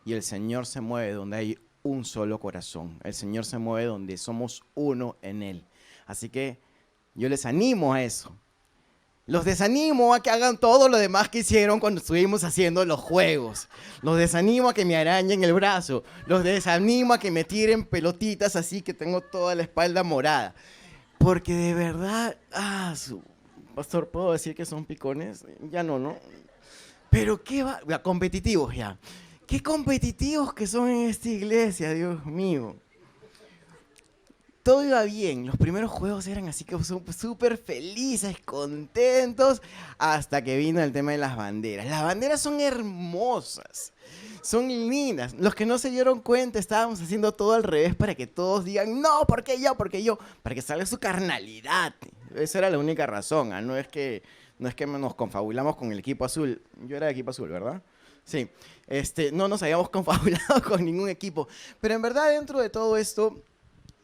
Y el Señor se mueve donde hay un solo corazón. El Señor se mueve donde somos uno en Él. Así que yo les animo a eso. Los desanimo a que hagan todo lo demás que hicieron cuando estuvimos haciendo los juegos. Los desanimo a que me arañen el brazo. Los desanimo a que me tiren pelotitas así que tengo toda la espalda morada. Porque de verdad, pastor, ¿puedo decir que son picones? Ya no. Pero qué competitivos ya. Qué competitivos que son en esta iglesia, Dios mío. Todo iba bien, los primeros juegos eran así que súper felices, contentos, hasta que vino el tema de las banderas. Las banderas son hermosas, son lindas. Los que no se dieron cuenta, estábamos haciendo todo al revés para que todos digan, no, ¿por qué yo? Para que salga su carnalidad. Esa era la única razón, no es que nos confabulamos con el equipo azul. Yo era de equipo azul, ¿verdad? Sí, no nos habíamos confabulado con ningún equipo. Pero en verdad, dentro de todo esto,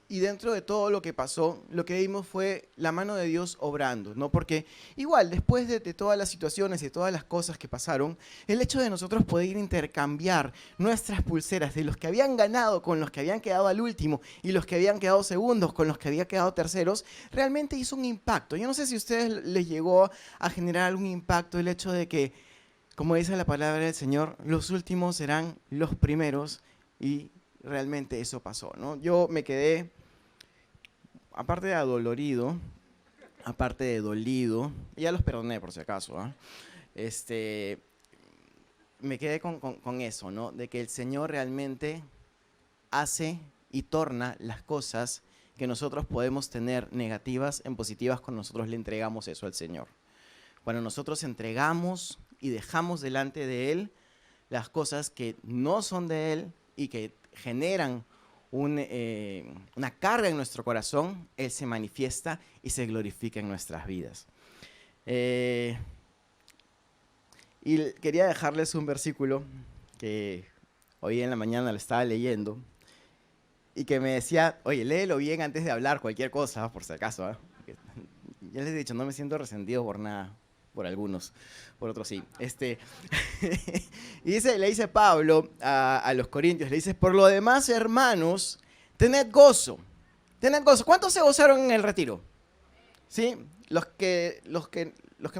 y dentro de todo lo que pasó, lo que vimos fue la mano de Dios obrando, ¿no? Porque igual, después de todas las situaciones y todas las cosas que pasaron, el hecho de nosotros poder intercambiar nuestras pulseras de los que habían ganado con los que habían quedado al último y los que habían quedado segundos con los que habían quedado terceros, realmente hizo un impacto. Yo no sé si a ustedes les llegó a generar algún impacto el hecho de que, como dice la palabra del Señor, los últimos serán los primeros, y realmente eso pasó, ¿no? Yo me quedé, aparte de adolorido, aparte de dolido, y ya los perdoné por si acaso, me quedé con eso, ¿no? De que el Señor realmente hace y torna las cosas que nosotros podemos tener negativas en positivas cuando nosotros le entregamos eso al Señor. Cuando nosotros entregamos y dejamos delante de Él las cosas que no son de Él y que generan una carga en nuestro corazón, Él se manifiesta y se glorifica en nuestras vidas. Y quería dejarles un versículo que hoy en la mañana lo estaba leyendo y que me decía, oye, léelo bien antes de hablar cualquier cosa, por si acaso. Ya les he dicho, no me siento resentido por nada, por algunos, por otros sí. Y le dice Pablo a los corintios, le dice, por lo demás, hermanos, tened gozo. Tened gozo. ¿Cuántos se gozaron en el retiro? ¿Sí? Los que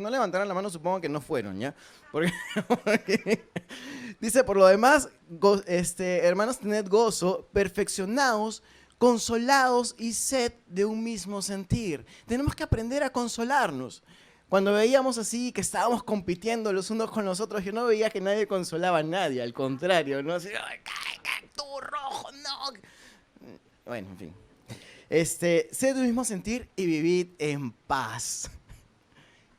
no levantaron la mano supongo que no fueron, ¿ya? Porque dice, por lo demás, hermanos, tened gozo, perfeccionados, consolados y sed de un mismo sentir. Tenemos que aprender a consolarnos. Cuando veíamos así que estábamos compitiendo los unos con los otros, yo no veía que nadie consolaba a nadie, al contrario, ¿no? Así, tú rojo, no. Bueno, en fin. Sed de un mismo sentir y vivid en paz.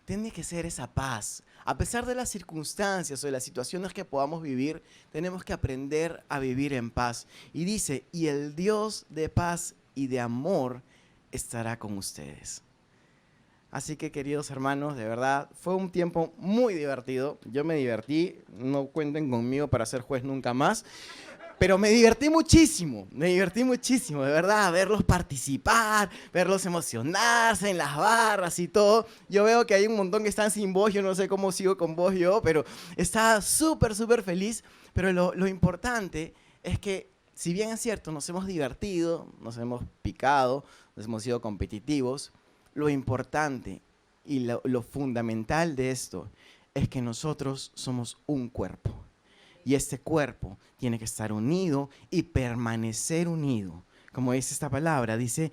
Tiene que ser esa paz. A pesar de las circunstancias o de las situaciones que podamos vivir, tenemos que aprender a vivir en paz. Y dice, y el Dios de paz y de amor estará con ustedes. Así que, queridos hermanos, de verdad, fue un tiempo muy divertido. Yo me divertí, no cuenten conmigo para ser juez nunca más. Pero me divertí muchísimo, de verdad, verlos participar, verlos emocionarse en las barras y todo. Yo veo que hay un montón que están sin voz, yo no sé cómo sigo con voz yo, pero estaba súper feliz. Pero lo importante es que, si bien es cierto, nos hemos divertido, nos hemos picado, nos hemos sido competitivos, lo importante y lo fundamental de esto es que nosotros somos un cuerpo. Y este cuerpo tiene que estar unido y permanecer unido. Como dice esta palabra, dice,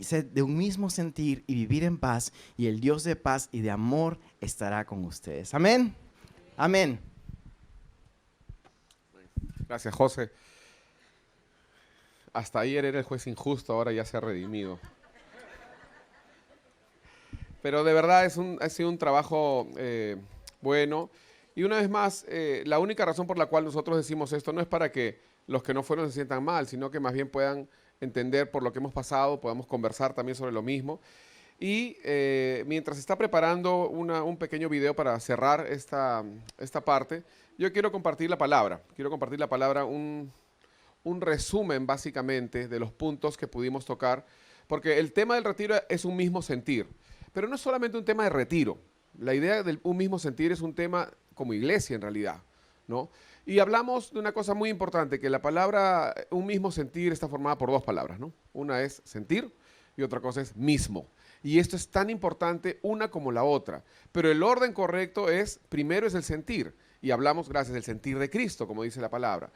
ser de un mismo sentir y vivir en paz, y el Dios de paz y de amor estará con ustedes. Amén. Amén. Gracias, José. Hasta ayer era el juez injusto, ahora ya se ha redimido. Pero de verdad ha sido un trabajo bueno. Y una vez más, la única razón por la cual nosotros decimos esto no es para que los que no fueron se sientan mal, sino que más bien puedan entender por lo que hemos pasado, podamos conversar también sobre lo mismo. Y mientras se está preparando un pequeño video para cerrar esta parte, yo quiero compartir la palabra. Quiero compartir la palabra, un resumen básicamente de los puntos que pudimos tocar, porque el tema del retiro es un mismo sentir, pero no es solamente un tema de retiro. La idea de un mismo sentir es un tema como iglesia en realidad, ¿no? Y hablamos de una cosa muy importante, que la palabra un mismo sentir está formada por dos palabras, ¿no? Una es sentir y otra cosa es mismo. Y esto es tan importante una como la otra. Pero el orden correcto es, primero es el sentir. Y hablamos, gracias, del sentir de Cristo, como dice la palabra.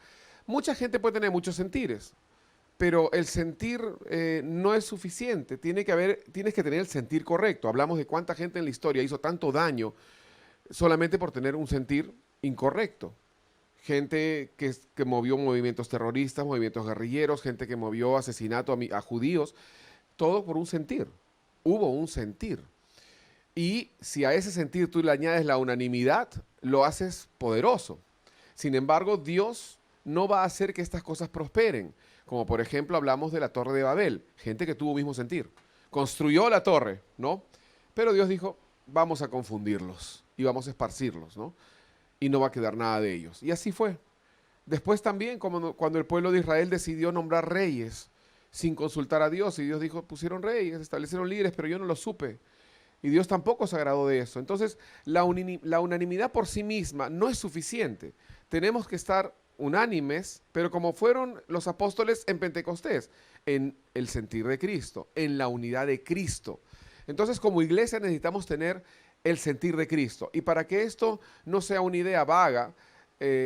Mucha gente puede tener muchos sentires, pero el sentir no es suficiente. Tienes que tener el sentir correcto. Hablamos de cuánta gente en la historia hizo tanto daño solamente por tener un sentir incorrecto. Gente que movió movimientos terroristas, movimientos guerrilleros, gente que movió asesinato a judíos, todo por un sentir. Hubo un sentir. Y si a ese sentir tú le añades la unanimidad, lo haces poderoso. Sin embargo, Dios no va a hacer que estas cosas prosperen. Como por ejemplo hablamos de la Torre de Babel, gente que tuvo mismo sentir. Construyó la torre, ¿no? Pero Dios dijo, vamos a confundirlos y vamos a esparcirlos, ¿no? Y no va a quedar nada de ellos. Y así fue. Después también, cuando el pueblo de Israel decidió nombrar reyes sin consultar a Dios, y Dios dijo, pusieron reyes, establecieron líderes, pero yo no lo supe. Y Dios tampoco se agradó de eso. Entonces, la unanimidad por sí misma no es suficiente. Tenemos que estar unánimes, pero como fueron los apóstoles en Pentecostés, en el sentir de Cristo, en la unidad de Cristo. Entonces, como iglesia necesitamos tener el sentir de Cristo. Y para que esto no sea una idea vaga,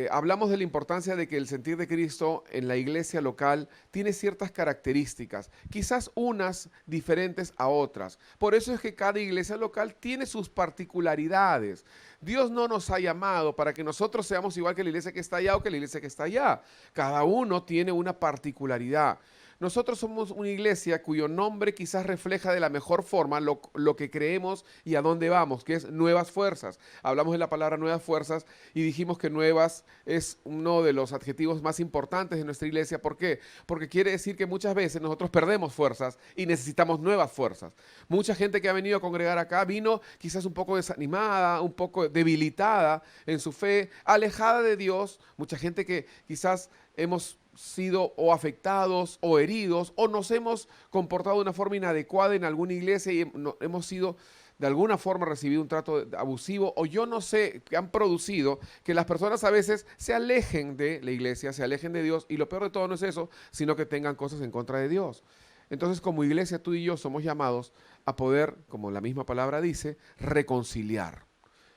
hablamos de la importancia de que el sentir de Cristo en la iglesia local tiene ciertas características, quizás unas diferentes a otras. Por eso es que cada iglesia local tiene sus particularidades. Dios no nos ha llamado para que nosotros seamos igual que la iglesia que está allá o que la iglesia que está allá. Cada uno tiene una particularidad. nosotros somos una iglesia cuyo nombre quizás refleja de la mejor forma lo que creemos y a dónde vamos, que es Nuevas Fuerzas. Hablamos de la palabra Nuevas Fuerzas y dijimos que nuevas es uno de los adjetivos más importantes de nuestra iglesia. ¿Por qué? Porque quiere decir que muchas veces nosotros perdemos fuerzas y necesitamos nuevas fuerzas. Mucha gente que ha venido a congregar acá vino quizás un poco desanimada, un poco debilitada en su fe, alejada de Dios. Mucha gente que quizás hemos sido o afectados o heridos o nos hemos comportado de una forma inadecuada en alguna iglesia y hemos sido de alguna forma recibido un trato abusivo o yo no sé, que han producido que las personas a veces se alejen de la iglesia, se alejen de Dios y lo peor de todo no es eso, sino que tengan cosas en contra de Dios. Entonces, como iglesia, tú y yo somos llamados a poder, como la misma palabra dice, reconciliar,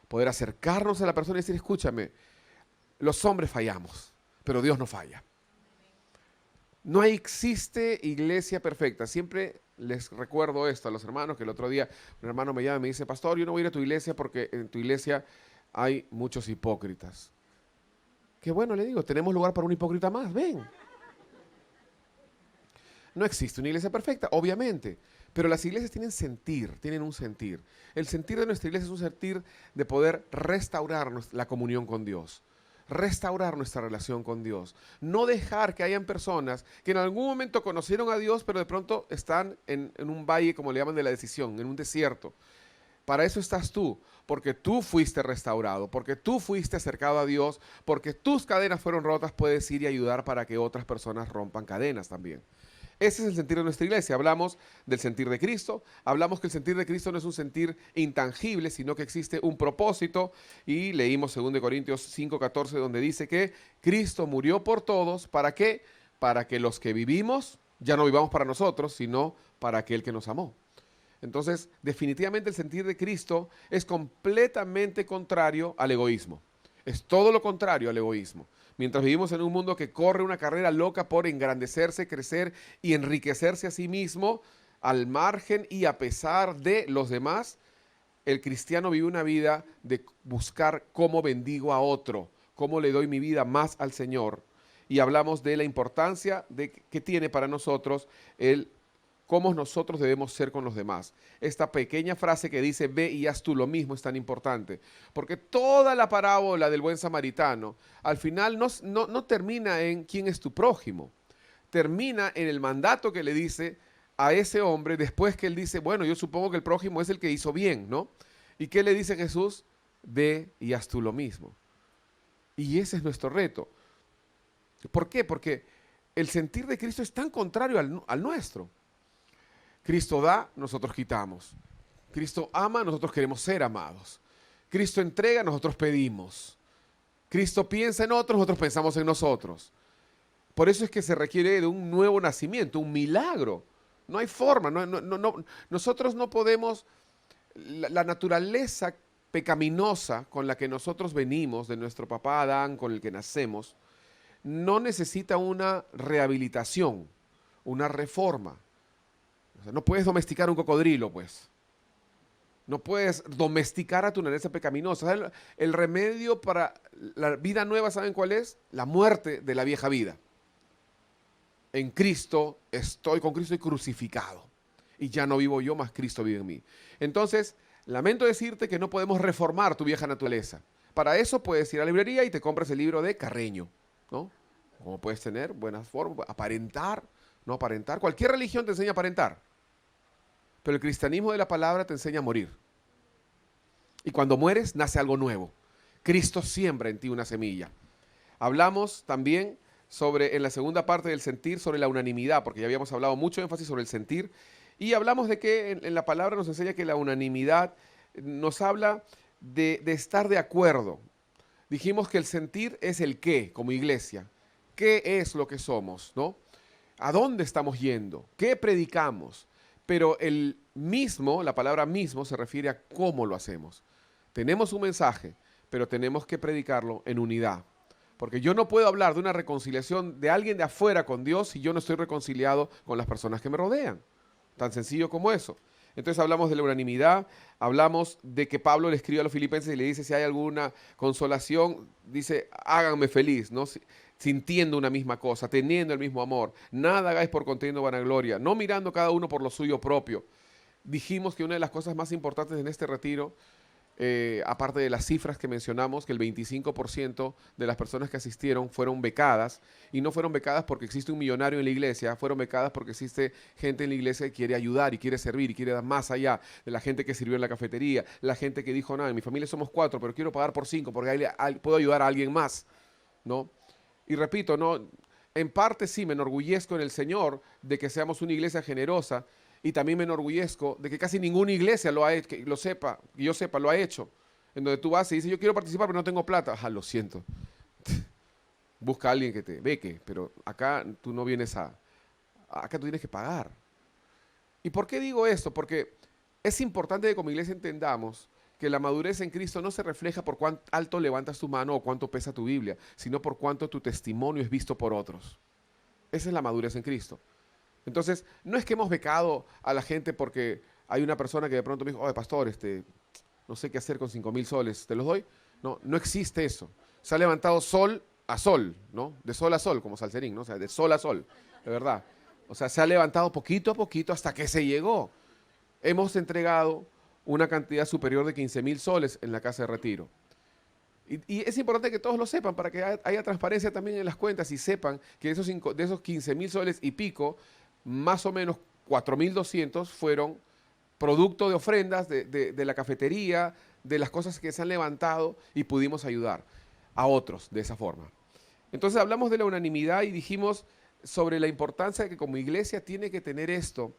poder acercarnos a la persona y decir, escúchame, los hombres fallamos, pero Dios no falla. No existe iglesia perfecta. Siempre les recuerdo esto a los hermanos, que el otro día un hermano me llama y me dice, pastor, yo no voy a ir a tu iglesia porque en tu iglesia hay muchos hipócritas. Qué bueno, le digo, tenemos lugar para un hipócrita más, ven. No existe una iglesia perfecta, obviamente, pero las iglesias tienen un sentir. El sentir de nuestra iglesia es un sentir de poder restaurar la comunión con Dios. Restaurar nuestra relación con Dios. No dejar que hayan personas que en algún momento conocieron a Dios, pero de pronto están en un valle, como le llaman, de la decisión, en un desierto. Para eso estás tú, porque tú fuiste restaurado, porque tú fuiste acercado a Dios, porque tus cadenas fueron rotas, puedes ir y ayudar para que otras personas rompan cadenas también. Ese es el sentir de nuestra iglesia. Hablamos del sentir de Cristo, hablamos que el sentir de Cristo no es un sentir intangible, sino que existe un propósito, y leímos 2 Corintios 5:14, donde dice que Cristo murió por todos, ¿para qué? Para que los que vivimos ya no vivamos para nosotros, sino para aquel que nos amó. Entonces, definitivamente el sentir de Cristo es completamente contrario al egoísmo. Es todo lo contrario al egoísmo. Mientras vivimos en un mundo que corre una carrera loca por engrandecerse, crecer y enriquecerse a sí mismo, al margen y a pesar de los demás, el cristiano vive una vida de buscar cómo bendigo a otro, cómo le doy mi vida más al Señor. Y hablamos de la importancia que tiene para nosotros el cómo nosotros debemos ser con los demás. Esta pequeña frase que dice, ve y haz tú lo mismo, es tan importante, porque toda la parábola del buen samaritano, al final no termina en quién es tu prójimo, termina en el mandato que le dice a ese hombre, después que él dice, bueno, yo supongo que el prójimo es el que hizo bien, ¿no? ¿Y qué le dice Jesús? Ve y haz tú lo mismo. Y ese es nuestro reto. ¿Por qué? Porque el sentir de Cristo es tan contrario al nuestro. Cristo da, nosotros quitamos. Cristo ama, nosotros queremos ser amados. Cristo entrega, nosotros pedimos. Cristo piensa en otros, nosotros pensamos en nosotros. Por eso es que se requiere de un nuevo nacimiento, un milagro. No hay forma, nosotros no podemos, la naturaleza pecaminosa con la que nosotros venimos, de nuestro papá Adán, con el que nacemos, no necesita una rehabilitación, una reforma. O sea, no puedes domesticar un cocodrilo, pues. No puedes domesticar a tu naturaleza pecaminosa. El remedio para la vida nueva, ¿saben cuál es? La muerte de la vieja vida. En Cristo con Cristo estoy crucificado. Y ya no vivo yo, más Cristo vive en mí. Entonces, lamento decirte que no podemos reformar tu vieja naturaleza. Para eso puedes ir a la librería y te compras el libro de Carreño, ¿no? Como puedes tener buenas formas, aparentar, no aparentar. Cualquier religión te enseña a aparentar. Pero el cristianismo de la palabra te enseña a morir. Y cuando mueres, nace algo nuevo. Cristo siembra en ti una semilla. Hablamos también en la segunda parte del sentir, sobre la unanimidad, porque ya habíamos hablado mucho énfasis sobre el sentir. Y hablamos de que en la palabra nos enseña que la unanimidad nos habla de estar de acuerdo. Dijimos que el sentir es el qué, como iglesia. ¿Qué es lo que somos, no? ¿A dónde estamos yendo? ¿Qué predicamos? Pero la palabra mismo se refiere a cómo lo hacemos. Tenemos un mensaje, pero tenemos que predicarlo en unidad. Porque yo no puedo hablar de una reconciliación de alguien de afuera con Dios si yo no estoy reconciliado con las personas que me rodean. Tan sencillo como eso. Entonces hablamos de la unanimidad, hablamos de que Pablo le escribe a los filipenses y le dice, si hay alguna consolación, dice, háganme feliz, ¿no? sintiendo una misma cosa, teniendo el mismo amor. Nada hagáis por contienda o vanagloria, no mirando cada uno por lo suyo propio. Dijimos que una de las cosas más importantes en este retiro, aparte de las cifras que mencionamos, que el 25% de las personas que asistieron fueron becadas, y no fueron becadas porque existe un millonario en la iglesia, fueron becadas porque existe gente en la iglesia que quiere ayudar y quiere servir y quiere dar más allá de la gente que sirvió en la cafetería, la gente que dijo, no, en mi familia somos 4, pero quiero pagar por 5 porque ahí puedo ayudar a alguien más, ¿no? Y repito, no, en parte sí me enorgullezco en el Señor de que seamos una iglesia generosa, y también me enorgullezco de que casi ninguna iglesia lo ha hecho, que yo sepa, lo ha hecho. En donde tú vas y dices, yo quiero participar, pero no tengo plata. Ajá, lo siento. Busca a alguien que te beque, pero acá tú no vienes acá tú tienes que pagar. ¿Y por qué digo esto? Porque es importante que como iglesia entendamos que la madurez en Cristo no se refleja por cuán alto levantas tu mano o cuánto pesa tu Biblia, sino por cuánto tu testimonio es visto por otros. Esa es la madurez en Cristo. Entonces, no es que hemos becado a la gente porque hay una persona que de pronto me dijo, oye, pastor, no sé qué hacer con 5,000 soles, ¿te los doy? No, no existe eso. Se ha levantado sol a sol, ¿no? De sol a sol, como Salserín, ¿no? O sea, de sol a sol, de verdad. O sea, se ha levantado poquito a poquito hasta que se llegó. Hemos entregado una cantidad superior de 15,000 soles en la casa de retiro. Y es importante que todos lo sepan para que haya transparencia también en las cuentas y sepan que de esos 15,000 soles y pico, más o menos 4,200 fueron producto de ofrendas de la cafetería, de las cosas que se han levantado y pudimos ayudar a otros de esa forma. Entonces hablamos de la unanimidad y dijimos sobre la importancia de que como iglesia tiene que tener esto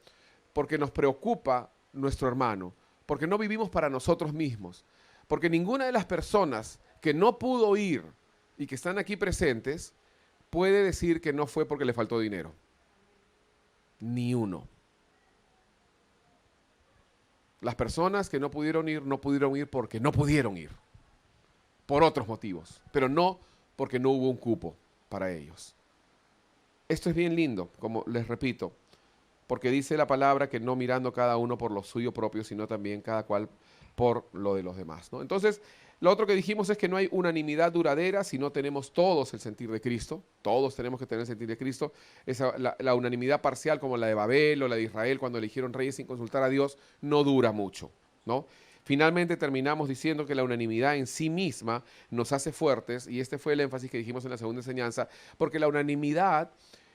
porque nos preocupa nuestro hermano, porque no vivimos para nosotros mismos, porque ninguna de las personas que no pudo ir y que están aquí presentes puede decir que no fue porque le faltó dinero. Ni uno. Las personas que no pudieron ir porque no pudieron ir. Por otros motivos, pero no porque no hubo un cupo para ellos. Esto es bien lindo, como les repito, porque dice la palabra que no mirando cada uno por lo suyo propio, sino también cada cual por lo de los demás, ¿no? Entonces, lo otro que dijimos es que no hay unanimidad duradera si no tenemos todos el sentir de Cristo. Todos tenemos que tener el sentir de Cristo. La unanimidad parcial como la de Babel o la de Israel cuando eligieron reyes sin consultar a Dios no dura mucho, ¿no? Finalmente terminamos diciendo que la unanimidad en sí misma nos hace fuertes, y este fue el énfasis que dijimos en la segunda enseñanza, porque la unanimidad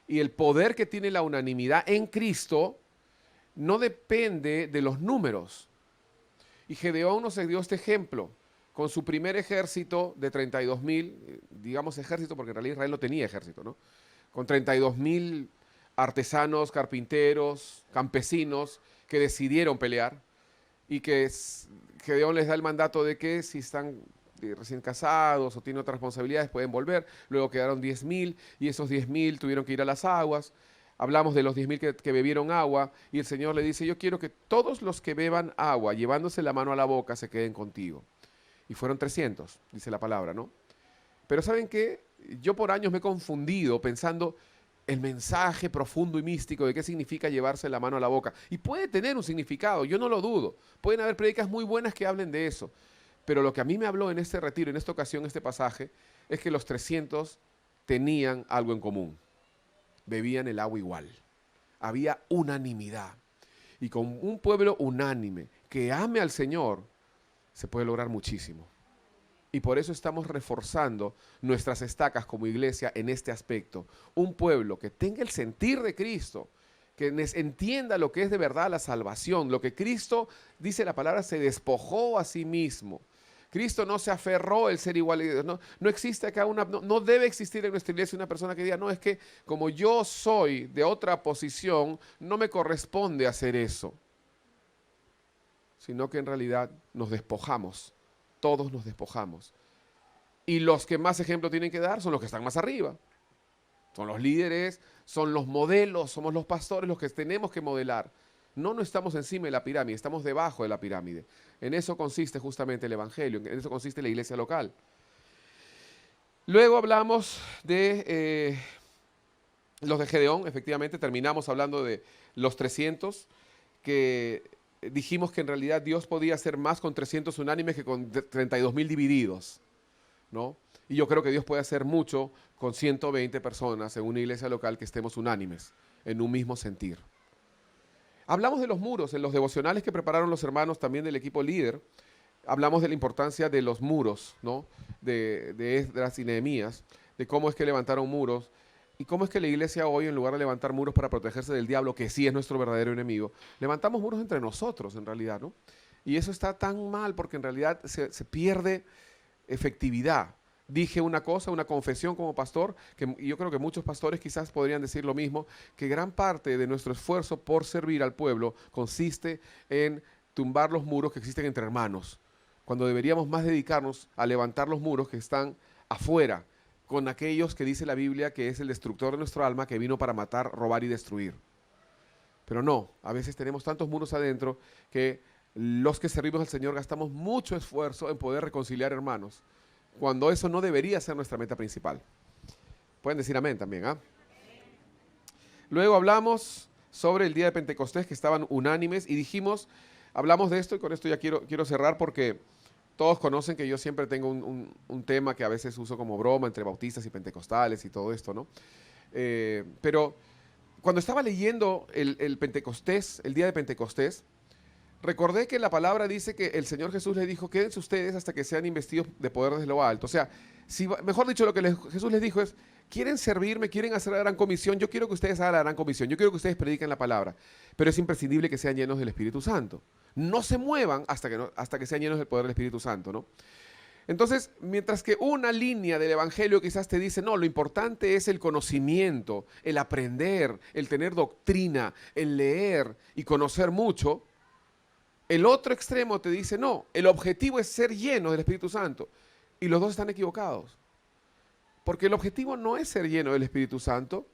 y el poder que tiene la unanimidad en Cristo no depende de los números. Y Gedeón nos dio este ejemplo con su primer ejército de 32,000, digamos ejército porque en realidad Israel no tenía ejército, ¿no? Con 32,000 artesanos, carpinteros, campesinos que decidieron pelear y que Gedeón les da el mandato de que si están recién casados o tienen otras responsabilidades pueden volver. Luego quedaron 10,000 y esos 10,000 tuvieron que ir a las aguas. Hablamos de los 10,000 que bebieron agua y el Señor le dice, yo quiero que todos los que beban agua, llevándose la mano a la boca, se queden contigo. Y fueron 300, dice la palabra, ¿no? Pero ¿saben qué? Yo por años me he confundido pensando el mensaje profundo y místico de qué significa llevarse la mano a la boca. Y puede tener un significado, yo no lo dudo. Pueden haber prédicas muy buenas que hablen de eso. Pero lo que a mí me habló en este retiro, en esta ocasión, este pasaje, es que los 300 tenían algo en común. Bebían el agua igual. Había unanimidad. Y con un pueblo unánime que ame al Señor, se puede lograr muchísimo. Y por eso estamos reforzando nuestras estacas como iglesia en este aspecto. Un pueblo que tenga el sentir de Cristo, que entienda lo que es de verdad la salvación, lo que Cristo, dice la palabra, se despojó a sí mismo. Cristo no se aferró el ser igual a Dios. No existe acá no debe existir en nuestra iglesia una persona que diga, no, es que como yo soy de otra posición, no me corresponde hacer eso. Sino que en realidad nos despojamos, todos nos despojamos. Y los que más ejemplo tienen que dar son los que están más arriba. Son los líderes, son los modelos, somos los pastores los que tenemos que modelar. No estamos encima de la pirámide, estamos debajo de la pirámide. En eso consiste justamente el evangelio, en eso consiste la iglesia local. Luego hablamos de los de Gedeón, efectivamente terminamos hablando de los 300, que dijimos que en realidad Dios podía hacer más con 300 unánimes que con 32,000 divididos, ¿no? Y yo creo que Dios puede hacer mucho con 120 personas en una iglesia local que estemos unánimes, en un mismo sentir. Hablamos de los muros, en los devocionales que prepararon los hermanos también del equipo líder, hablamos de la importancia de los muros, ¿no? De Esdras y Nehemías, de cómo es que levantaron muros, y cómo es que la iglesia hoy, en lugar de levantar muros para protegerse del diablo, que sí es nuestro verdadero enemigo, levantamos muros entre nosotros, en realidad, ¿no? Y eso está tan mal porque en realidad se pierde efectividad. Dije una cosa, una confesión como pastor, y yo creo que muchos pastores quizás podrían decir lo mismo, que gran parte de nuestro esfuerzo por servir al pueblo consiste en tumbar los muros que existen entre hermanos, cuando deberíamos más dedicarnos a levantar los muros que están afuera, con aquellos que dice la Biblia que es el destructor de nuestro alma, que vino para matar, robar y destruir. Pero no, a veces tenemos tantos muros adentro que los que servimos al Señor gastamos mucho esfuerzo en poder reconciliar hermanos, cuando eso no debería ser nuestra meta principal. Pueden decir amén también, ¿ah? Luego hablamos sobre el día de Pentecostés, que estaban unánimes, y dijimos, hablamos de esto, y con esto ya quiero cerrar porque todos conocen que yo siempre tengo un tema que a veces uso como broma entre bautistas y pentecostales y todo esto, ¿no? Pero cuando estaba leyendo el Pentecostés, el día de Pentecostés, recordé que la palabra dice que el Señor Jesús les dijo, quédense ustedes hasta que sean investidos de poder desde lo alto. O sea, mejor dicho, lo que Jesús les dijo es, quieren servirme, quieren hacer la gran comisión, yo quiero que ustedes hagan la gran comisión, yo quiero que ustedes prediquen la palabra, pero es imprescindible que sean llenos del Espíritu Santo. No se muevan hasta que sean llenos del poder del Espíritu Santo, ¿no? Entonces, mientras que una línea del Evangelio quizás te dice, no, lo importante es el conocimiento, el aprender, el tener doctrina, el leer y conocer mucho, el otro extremo te dice, no, el objetivo es ser lleno del Espíritu Santo. Y los dos están equivocados. Porque el objetivo no es ser lleno del Espíritu Santo.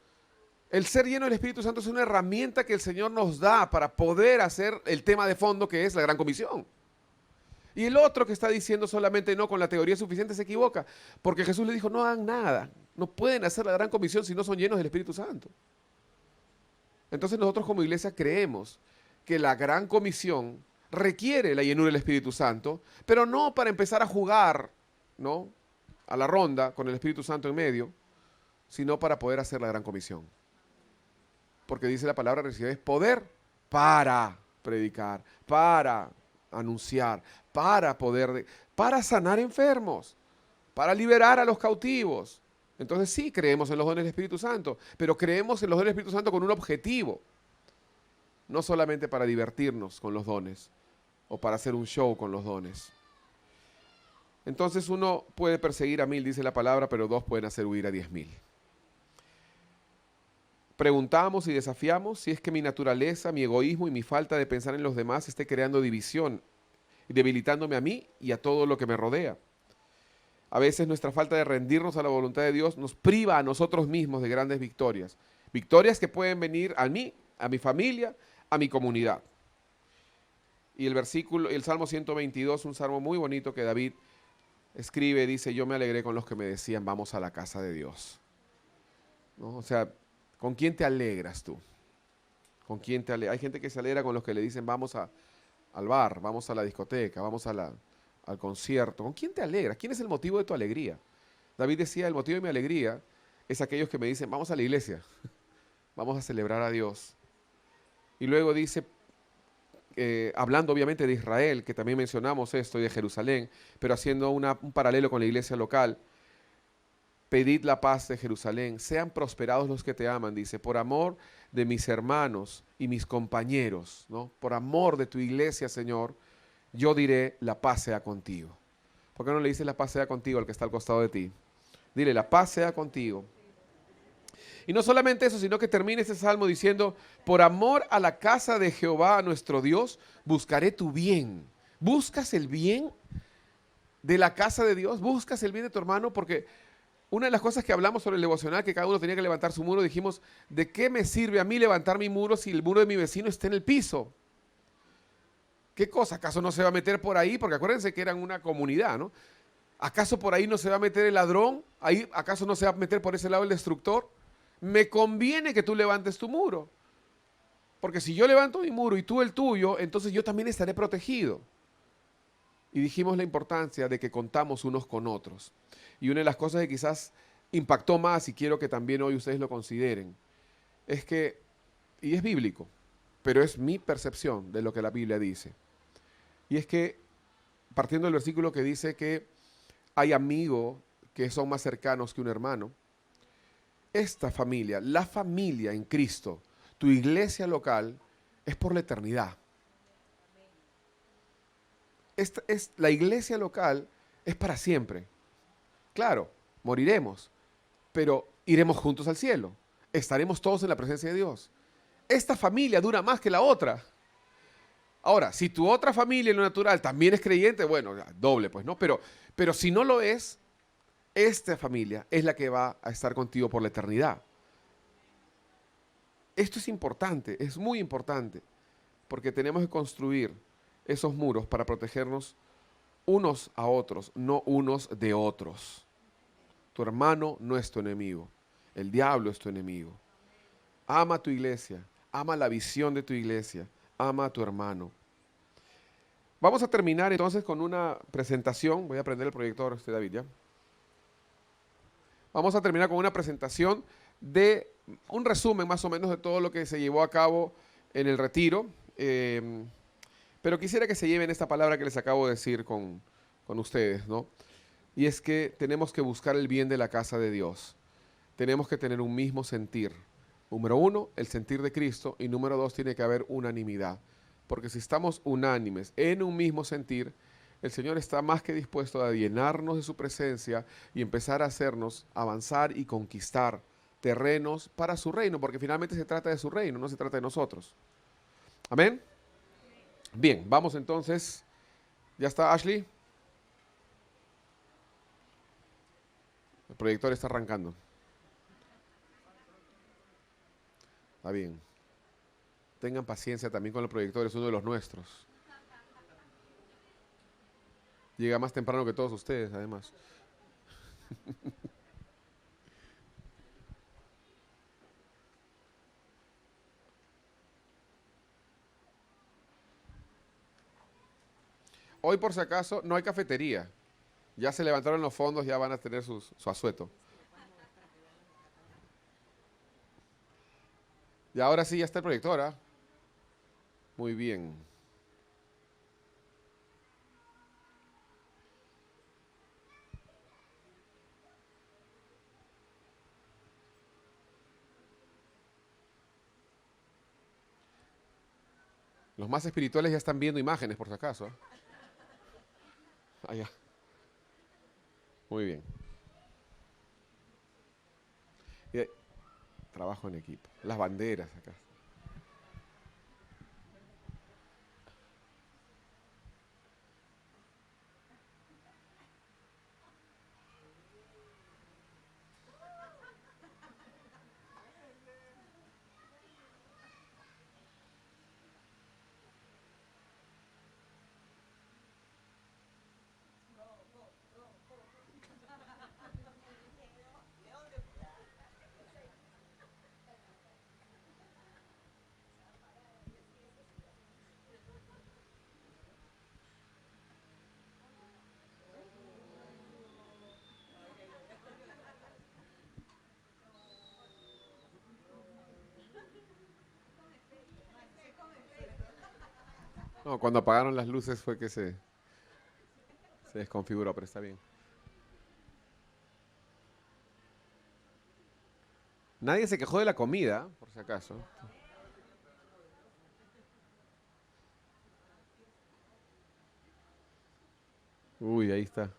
El ser lleno del Espíritu Santo es una herramienta que el Señor nos da para poder hacer el tema de fondo, que es la gran comisión. Y el otro que está diciendo solamente no con la teoría suficiente se equivoca. Porque Jesús le dijo, no hagan nada. No pueden hacer la gran comisión si no son llenos del Espíritu Santo. Entonces nosotros como iglesia creemos que la gran comisión requiere la llenura del Espíritu Santo, pero no para empezar a jugar, ¿no?, a la ronda con el Espíritu Santo en medio, sino para poder hacer la gran comisión. Porque dice la palabra, recibes poder para predicar, para anunciar, para sanar enfermos, para liberar a los cautivos. Entonces sí, creemos en los dones del Espíritu Santo, pero creemos en los dones del Espíritu Santo con un objetivo, no solamente para divertirnos con los dones o para hacer un show con los dones. Entonces uno puede perseguir a 1000, dice la palabra, pero 2 pueden hacer huir a 10.000. Preguntamos y desafiamos si es que mi naturaleza, mi egoísmo y mi falta de pensar en los demás esté creando división, debilitándome a mí y a todo lo que me rodea. A veces nuestra falta de rendirnos a la voluntad de Dios nos priva a nosotros mismos de grandes victorias. Victorias que pueden venir a mí, a mi familia, a mi comunidad. Y el Salmo 122, un salmo muy bonito que David escribe, dice, yo me alegré con los que me decían, vamos a la casa de Dios. ¿No? O sea, ¿con quién te alegras tú? ¿Con quién te alegras? Hay gente que se alegra con los que le dicen, vamos al bar, vamos a la discoteca, vamos al concierto. ¿Con quién te alegras? ¿Quién es el motivo de tu alegría? David decía, el motivo de mi alegría es aquellos que me dicen, vamos a la iglesia, vamos a celebrar a Dios. Y luego dice, hablando obviamente de Israel, que también mencionamos esto, y de Jerusalén, pero haciendo un paralelo con la iglesia local, pedid la paz de Jerusalén, sean prosperados los que te aman, dice, por amor de mis hermanos y mis compañeros, ¿no? Por amor de tu iglesia, Señor, yo diré, la paz sea contigo. ¿Por qué no le dices la paz sea contigo al que está al costado de ti? Dile, la paz sea contigo. Y no solamente eso, sino que termine este salmo diciendo, por amor a la casa de Jehová, nuestro Dios, buscaré tu bien. ¿Buscas el bien de la casa de Dios? ¿Buscas el bien de tu hermano? Porque una de las cosas que hablamos sobre el devocional, que cada uno tenía que levantar su muro, dijimos, ¿de qué me sirve a mí levantar mi muro si el muro de mi vecino está en el piso? ¿Qué cosa? ¿Acaso no se va a meter por ahí? Porque acuérdense que eran una comunidad, ¿no? ¿Acaso por ahí no se va a meter el ladrón? ¿Acaso no se va a meter por ese lado el destructor? Me conviene que tú levantes tu muro. Porque si yo levanto mi muro y tú el tuyo, entonces yo también estaré protegido. y dijimos la importancia de que contamos unos con otros. Y una de las cosas que quizás impactó más, y quiero que también hoy ustedes lo consideren, es que, y es bíblico, pero es mi percepción de lo que la Biblia dice. Y es que, partiendo del versículo que dice que hay amigos que son más cercanos que un hermano, esta familia, la familia en Cristo, tu iglesia local, es por la eternidad. La iglesia local es para siempre. Claro, moriremos, pero iremos juntos al cielo. Estaremos todos en la presencia de Dios. Esta familia dura más que la otra. Ahora, si tu otra familia en lo natural también es creyente, bueno, doble pues, ¿no? Pero si no lo es, esta familia es la que va a estar contigo por la eternidad. Esto es importante, es muy importante, porque tenemos que construir esos muros para protegernos unos a otros, no unos de otros. Tu hermano no es tu enemigo, el diablo es tu enemigo. Ama a tu iglesia, ama la visión de tu iglesia, ama a tu hermano. Vamos a terminar entonces con una presentación. Voy a prender el proyector, David, ¿ya? Vamos a terminar con una presentación de un resumen más o menos de todo lo que se llevó a cabo en el retiro. Pero quisiera que se lleven esta palabra que les acabo de decir con ustedes, ¿no? Y es que tenemos que buscar el bien de la casa de Dios. Tenemos que tener un mismo sentir. Número uno, el sentir de Cristo. Y número dos, tiene que haber unanimidad. Porque si estamos unánimes en un mismo sentir, el Señor está más que dispuesto a llenarnos de su presencia y empezar a hacernos avanzar y conquistar terrenos para su reino, porque finalmente se trata de su reino, no se trata de nosotros. Amén. Bien, vamos entonces. ¿Ya está Ashley? El proyector está arrancando. Está bien. Tengan paciencia también con el proyector, es uno de los nuestros. Llega más temprano que todos ustedes, además. Hoy, por si acaso, no hay cafetería. Ya se levantaron los fondos, ya van a tener su asueto. Y ahora sí, ya está el proyector, ¿ah? Muy bien. Los más espirituales ya están viendo imágenes, por si acaso. Allá. Muy bien. Trabajo en equipo. Las banderas acá. No, cuando apagaron las luces fue que se desconfiguró, pero está bien. Nadie se quejó de la comida, por si acaso. Uy, ahí está.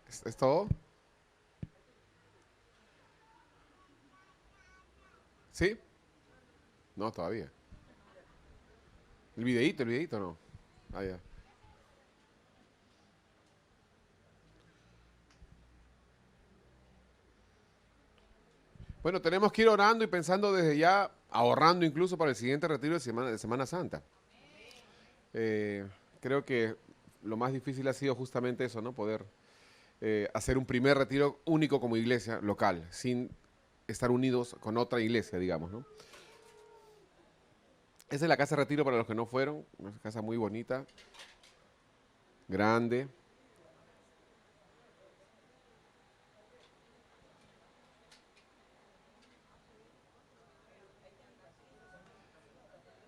¿Es todo? ¿Sí? No, todavía. El videíto no. Ah, ya. Bueno, tenemos que ir orando y pensando desde ya, ahorrando incluso para el siguiente retiro de Semana Santa. Creo que lo más difícil ha sido justamente eso, ¿no? Poder hacer un primer retiro único como iglesia local, sin estar unidos con otra iglesia, digamos, ¿no? Esa es la casa de retiro para los que no fueron, una casa muy bonita, grande.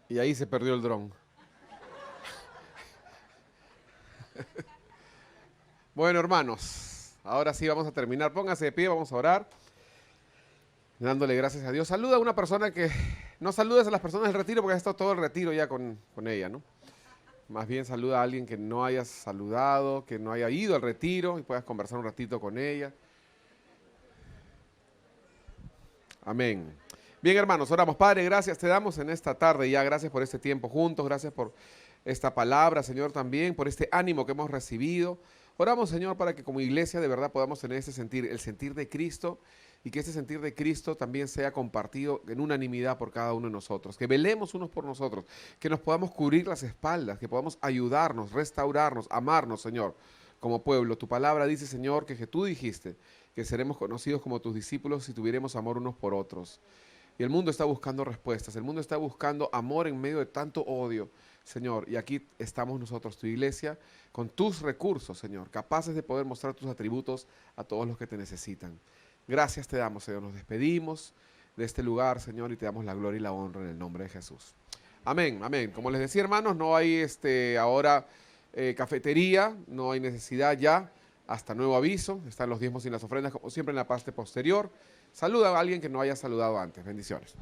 Y ahí se perdió el dron. Bueno, hermanos, ahora sí vamos a terminar. Pónganse de pie, vamos a orar. Dándole gracias a Dios. Saluda a una persona que... No saludes a las personas del retiro porque has estado todo el retiro ya con ella, ¿no? Más bien saluda a alguien que no hayas saludado, que no haya ido al retiro y puedas conversar un ratito con ella. Amén. Bien, hermanos, oramos. Padre, gracias te damos en esta tarde ya. Gracias por este tiempo juntos. Gracias por esta palabra, Señor, también por este ánimo que hemos recibido. Oramos, Señor, para que como iglesia de verdad podamos tener ese sentir, el sentir de Cristo, y que ese sentir de Cristo también sea compartido en unanimidad por cada uno de nosotros. Que velemos unos por nosotros, que nos podamos cubrir las espaldas, que podamos ayudarnos, restaurarnos, amarnos, Señor, como pueblo. Tu palabra dice, Señor, que tú dijiste que seremos conocidos como tus discípulos si tuviéramos amor unos por otros. Y el mundo está buscando respuestas, el mundo está buscando amor en medio de tanto odio, Señor. Y aquí estamos nosotros, tu iglesia, con tus recursos, Señor, capaces de poder mostrar tus atributos a todos los que te necesitan. Gracias te damos, Señor. Nos despedimos de este lugar, Señor, y te damos la gloria y la honra en el nombre de Jesús. Amén, amén. Como les decía, hermanos, no hay ahora cafetería, no hay necesidad ya, hasta nuevo aviso. Están los diezmos y las ofrendas, como siempre, en la parte posterior. Saluda a alguien que no haya saludado antes. Bendiciones.